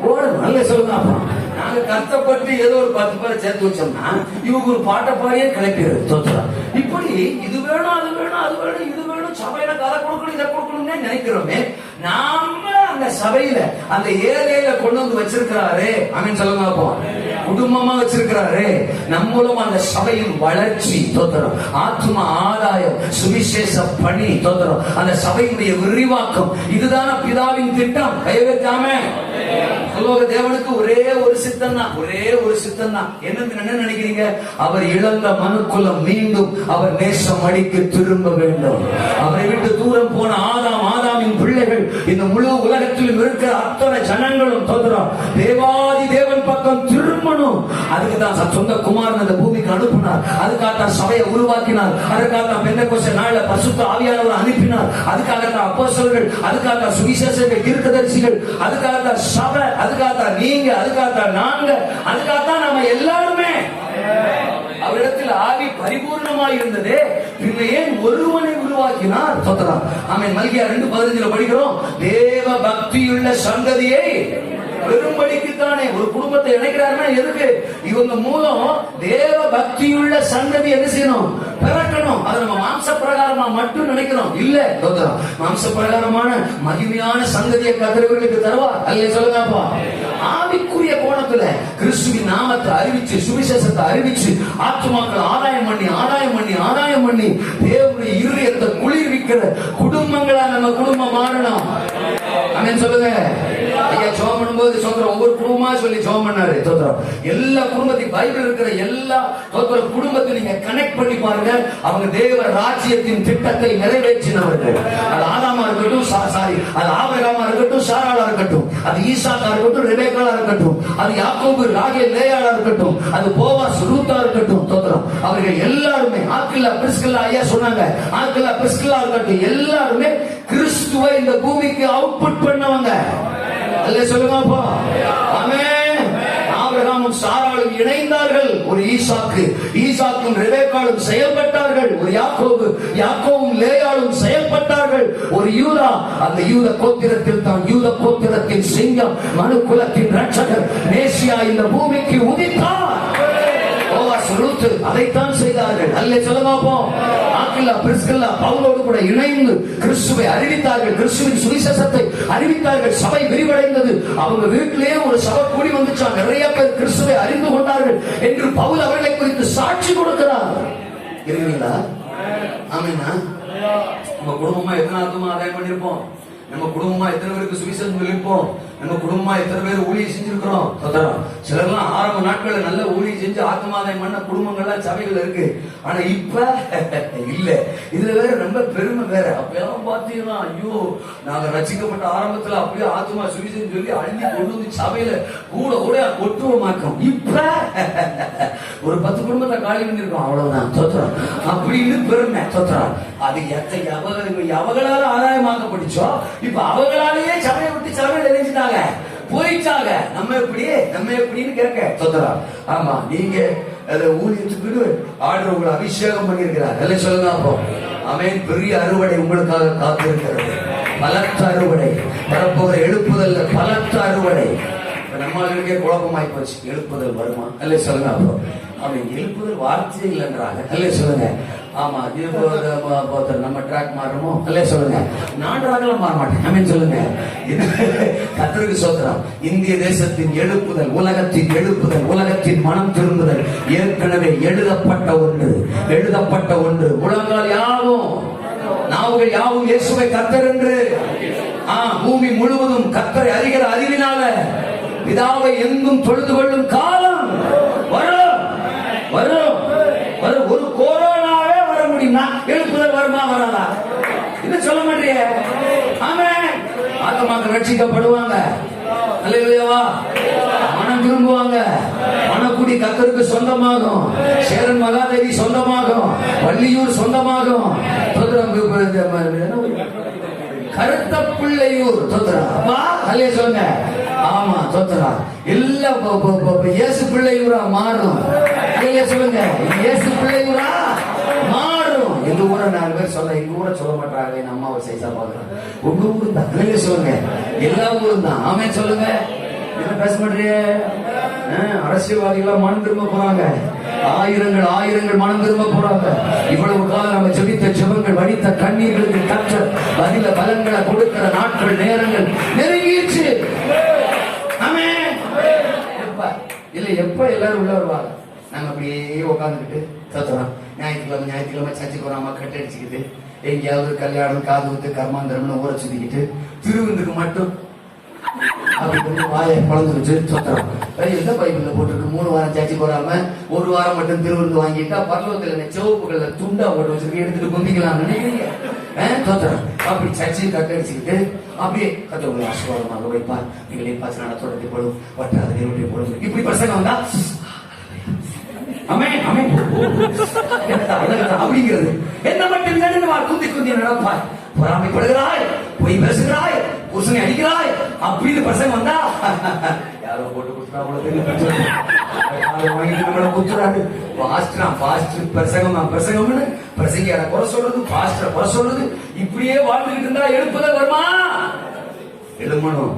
ஓடணும். நல்ல சொல்லுங்க. அப்புறம் நாங்க கஷ்டப்பட்டு ஏதோ ஒரு 10 பேரை சேர்த்து வச்சோம்னா இவங்க ஒரு பாட்டை பாடியே கிளப்பிடுறது, ஸ்தோத்திரம். இப்படி இது வேணும், அது வேணும், அது வேணும், இது வேணும், சபையில கதை கொடுக்கணும், இதை கொடுக்கணும்னு நினைக்கிறோமே. நாம அந்த சபையில அந்த ஏழையில கொண்டு வந்து வச்சிருக்கிறாரு. ஆமென் சொல்லுங்க. அப்போ குடும்பமா வச்சிருக்கிறாரு. நம்மளும் அந்த சபையின் வளர்ச்சி, ஸ்தோத்திரம், ஆத்தும ஆதாயம், சுவிசேஷ பணி, ஸ்தோத்திரம், அந்த சபையினுடைய விரிவாக்கம், இதுதான பிதாவின் திட்டம். கையெழுத்தாமே சொல்லுவாங்க. தேவனுக்கு ஒரே ஒரு சித்தம் தான். என்ன நினைக்கிறீங்க? அவர் இழந்த மனுக்குலம் மீண்டும் அவர் நேசம் அடிக்க திரும்ப வேண்டும். அவரை விட்டு தூரம் போன ஆதாமின் பிள்ளைகள் இந்த முழு உலகத்திலும் இருக்கிற அத்தனை ஜனங்களும் தோன்றும் தேவாதி தேவன் பக்கம் திரும்பணும். அதுக்கு தான் சொந்த குமாரன் அந்த பூமிக்கு அனுப்பினார். அதுக்காகத்தான் சபையை உருவாக்கினார். அதுக்காகத்தான் பெந்தெக்கோஸ்தே நாள்ல பரிசுத்த ஆவியானவரை அனுப்பினார். அதுக்காகத்தான் அப்போஸ்தலர்கள், அதுக்காகத்தான் சுவிசேஷகர்கள், தீர்க்கதரிசிகள், அதுக்காகத்தான் சபை, அதுக்காகத்தான் நீங்க, அதுக்காகத்தான் நாங்க, அதுக்காகத்தான் நம்ம எல்லாருமே. அவரிடத்தில் ஆவி பரிபூர்ணமாய் இருந்ததே, பின்ன ஏன் ஒருவனை உருவாக்கினார்? ஆமென். மல்கியா 2:15 படிக்கிறோம். தேவ பக்தியுள்ள சந்ததியை பெரும்படிக்குத்தானே. ஒரு குடும்பத்தை இணைக்கிறாருன்னா எதுக்கு? இவங்க மூலம் தேவ பக்தியுள்ள சந்ததி என்ன செய்யணும்? பிறக்கணும். அது நம்ம மாம்ச பிரகாரமா மட்டும் நினைக்கிறோம். இல்ல, மாம்ச பிரகாரமான மகிமையான சந்ததியை கர்த்தருக்கு தருவார். அல்ல சொல்லுங்கப்பா. ஆவிக்குரிய கோணத்துல கிறிஸ்துவின் நாமத்தை அறிவிச்சு, சுவிசேஷத்தை அறிவிச்சு, ஆத்துமாக்கள் ஆதாயம் பண்ணி தேவனுடைய இருதயத்தை குளிர்விக்கிற குடும்பங்களா நம்ம குடும்பம் மாறணும். ஆமென் சொல்லுங்க. ஐயா ஜெபம் பண்ணும்போது சொல்ற ஒவ்வொரு குடும்பமா சொல்லி ஜெபம் பண்ணாரு. எல்லா குடும்பத்தையும் பைபிள் இருக்கிற எல்லா குடும்பத்தை நீங்க கனெக்ட் பண்ணி பாருங்க. அவங்க தேவ ராஜ்யத்தின் திட்டத்தை நிறைவேற்றினவர்கள். அது ஆதாமா இருக்கட்டும், அது ஆபிரகாமா இருக்கட்டும், சாராளா இருக்கட்டும், அது ஈசாக்கா இருக்கட்டும், ரெபேக்காளா இருக்கட்டும், அது யாக்கோபு, ராகேல், லேயாளா இருக்கட்டும், அது போவாஸ், ரூத்தா இருக்கட்டும், தோத்திரம். அவர்கள் எல்லாருமே ஆக்கில்லா, பிரிஸ்கில்லா, ஐயா சொன்னாங்க, ஆக்கில்லா, பிரிஸ்கில்லா இருக்கட்டும், எல்லாருமே கிறிஸ்துவை இந்த பூமிக்கு அவுட்புட் பண்ணவங்க. அல்ல சொல்லுங்க. ஆமென். ஆபிரகாமும் சாராளும் இணைந்தார்கள். ஒரு ஈசாக்கும் ரெபேக்காளும் செயல்பட்டார்கள். ஒரு யாக்கோபும் லேயாளும் செயல்பட்டார்கள். ஒரு யூதா, அந்த யூத கோத்திரத்தில் தான் யூத கோத்திரத்தின் சிங்கம், மனு குலத்தின் ரட்சகர் மேசியா இந்த பூமிக்கு உதித்தார். அதைத்தான் செய்தார்கள். அல்ல சொல்லுங்க. ஆக்கில்லா, பிரிஸ்கில்லா பவுலோடு கூட இணைந்து கிறிஸ்துவை அறிவித்தார்கள். கிறிஸ்துவின் சுவிசேஷத்தை அறிவித்தார்கள். சபை விரிவடைந்தது. அவங்க வீட்டிலேயே ஒரு சபை கூடி வந்துச்சா. நிறைய பேர் கிறிஸ்துவை அறிந்து கொண்டார்கள் என்று பவுல் அவர்களை குறித்து சாட்சி கொடுக்கிறார். இருக்கிறீங்களா? ஆமென்னா. நம்ம குடும்பமா எத்தனை ஆத்மா ஆதாயம் பண்ணிருப்போம்? நம்ம குடும்பமா எத்தனை பேருக்கு சுவிசேஷம் சொல்லிருப்போம்? நம்ம குடும்பமா எத்தனை பேர் ஊழியம் செஞ்சிருக்கிறோம்? சிலர்லாம் ஆரம்ப நாட்கள்ல நல்ல ஊழியம் செஞ்சு ஆத்மாதாயம் பண்ண குடும்பங்கள்லாம் சபைகள் இருக்கு. ஆனா இப்ப இல்ல. இதுல வேற ரொம்ப பெருமை வேற. அப்பெல்லாம் பாத்தீங்கன்னா, ஐயோ நாங்க ரசிக்கப்பட்ட ஆரம்பத்துல அப்படியே ஆத்மா சுவிசேஷம் சொல்லி அள்ளி கொண்டு வந்து சபையில கூட கொட்டுவமாக்கும். இப்ப ஒரு 10 குடும்பத்தை காலி பண்ணிருக்கோம், அவ்வளவுதான். தோத்திரம் அப்படின்னு பெருமை. தோத்திரம் அது அவங்களால ஆதாயமாக்கப்பட்டுச்சோ, இப்ப அவங்களாலேயே சபையை விட்டு சபையில நினைச்சிட்டாங்க, போயிட்டாங்க. நம்ம எப்படின்னு கேட்க தோத்திரம். ஆமா, நீங்க ஊழியத்துக்கு ஆர்டர் உங்களை அபிஷேகம் பண்ணிருக்கிறார். எல்லாம் சொல்லுங்க. அப்போ ஆமென். பெரிய அறுவடை உங்களுக்காக காத்திருக்கிறது. பலத்த அறுவடை வரப்போகிற எழுப்புதல், பலத்த அறுவடை. நம்மளுக்கே குழப்பமாய் போச்சு. எழுப்புதல் வருமா? அல்ல சொல்லுங்க. அப்புறம் அவன் எழுப்புதல் வார்த்தை இல்லைன்றாங்க. அல்ல சொல்லுங்க. ஆமா, நம்ம ட்ராக் மாறணுமோ? அல்ல சொல்லுங்க. நான் ட்ராக்லாம் மாற மாட்டேன். ஆமென் சொல்லுங்க. கர்த்தருக்கு ஸ்தோத்திரம். இந்திய தேசத்தின் எழுப்புதல், உலகத்தின் எழுப்புதல், உலகத்தின் மனம் திரும்புதல் ஏற்கனவே எழுதப்பட்ட ஒன்று. முழங்கால் யாவும், நாவுகள் யாவும் இயேசுவை கர்த்தர் என்று, பூமி முழுவதும் கர்த்தரை அறிகிற அறிவினால பிதாவை எங்கும் தொழுது கொள்ளும் காலம் வரும். ஒரு கொரோனாவே வர முடியுமா? எழுப்புதல் வருமா வராதா? இது சொல்ல மாட்டேங்க. ஆமென். ஆத்மாக்கள் ரட்சிக்கப்படுவாங்க. அல்லேலூயாவா. மனம் திரும்புவாங்க. மணக்குடி கத்தருக்கு சொந்தமாகும். சேரன் மகாதேவி சொந்தமாகும். வள்ளியூர் சொந்தமாகும். கருத்த பிள்ளையூர் தோத்துறா அல்லையே சொல்லுங்க. ஆமா தோத்துறா எல்லாம் இயேசு பிள்ளையூரா மாறும். அல்லையே சொல்லுங்க. இயேசு பிள்ளையூரா மாறும். எங்க ஊரை 4 பேர் சொல்ல, எங்க ஊரை சொல்ல மாட்டாங்க. என் அம்மாவை செய்தா பாக்குறேன். உங்க ஊரு தான். அல்லையே சொல்லுங்க. எல்லா ஊரும் தான். ஆமே சொல்லுங்க. என்ன பேச மாட்டீங்க? அரசியல்வாதிகள் மனம் திரும்ப போறாங்க. ஆயிரங்கள் மனம் திரும்ப போறாங்க. இவ்வளவு காலம் நம்ம ஜெபித்த ஜெபங்கள், வடித்த கண்ணீர்களுக்கு கற்ற பதில பலன்களை கொடுக்கிற நாட்கள், நேரங்கள் நெருங்கிடுச்சு. ஆமென். எப்ப எல்லாரும் உள்ள வருவாங்க? நாங்க அப்படியே உட்காந்துக்கிட்டு தத்துறோம். ஞாயிற்றுக்கிழமை சர்ச்சுக்கு வராம கட்டு அடிச்சுக்கிட்டு, எங்கேயாவது கல்யாணம், காது ஊத்து, கர்மாந்திரம்னு ஊற சுத்திக்கிட்டு, திருவிந்துக்கு மட்டும் அப்படி கொஞ்சம் வாயை பழந்து வச்சு சொத்துறோம். எந்த பைபிள்ல போட்டிருக்கு? 3 வாரம் சர்ச்சை போறாம 1 வாரம் மட்டும் திருவிருந்து வாங்கிட்டா பரலோகத்துல சிவப்புகள்ல துண்டா போட்டு வச்சிருக்க எடுத்துட்டு குந்திக்கலாம் நினைக்கிறீங்க? தோத்துறோம். அப்படி சர்ச்சையை கட்டடிச்சுக்கிட்டு அப்படியே கத்தவங்களை ஆசீர்வாதமாக வைப்பார். நீங்களே பாசன நடத்தோடத்தை போடும், வட்டாத நேரத்தை போடும். இப்படி பிரசங்கம் வந்தா அப்படிங்கிறது என்ன மட்டும் குந்தி நடப்பாய், பொறாமைப்படுகிறாய், பொய் பேசுகிறாய், புருஷனை அடிக்கிறாய் அப்படின்னு பிரசங்கம் வந்தா யாரோ போட்டு குத்துறாரு. பிரசங்கம்னு பிரசங்கியார குறை சொல்றது, பாஸ்டரை குறை சொல்றது, இப்படியே வாழ்ந்துகிட்டு இருந்தா எழுப்புதல் வருமா? எழுமணும்,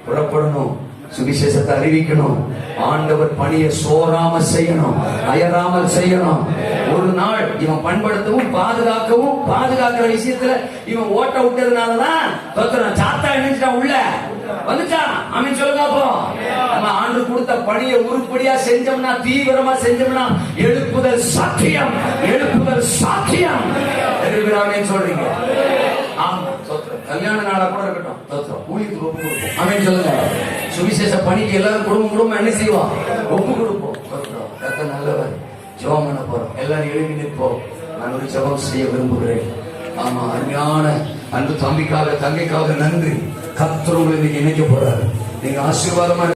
புறப்படணும், சுவிசேஷத்தை அறிவிக்கணும். ஆண்டவர் பணியை சோராம செய்யணும், அயராமல் செய்யணும். ஒரு நாள் இவன் பண்படுத்தவும் பாதுகாக்கவும், பாதுகாக்கிற விஷயத்துல இவன் ஓட்ட விட்டதுனாலதான் சாத்தா நினைச்சிட்டான், உள்ள வந்துட்டான். அவன் சொல்லுங்க. அப்போ நம்ம ஆண்டு கொடுத்த பணியை உருப்படியா செஞ்சோம்னா, தீவிரமா செஞ்சோம்னா எழுப்புதல் சாத்தியம், எழுப்புதல் சாத்தியம். சொல்றீங்க. கல்யாண நாளா கூட இருக்கட்டும், ஊழியத்துக்கு ஒப்பு கொடுப்போம். அவன் சொல்லுங்க. சுவிசேஷ பணிக்கு எல்லாரும் குடும்பம் என்ன செய்வோம்? ஒப்பு கொடுப்போம். நல்லவர். ஜெபம் பண்ண போறோம். எல்லாரும் எழுதி நிற்போம். நான் ஒரு ஜெபம் செய்ய விரும்புகிறேன். ஆமா, அருமையான அன்பு தம்பிக்காக, தங்கைக்காக நன்றி. கர்த்தர் உங்களை இன்னைக்கு இணைக்க போறாரு. நீங்க ஆசீர்வாதமா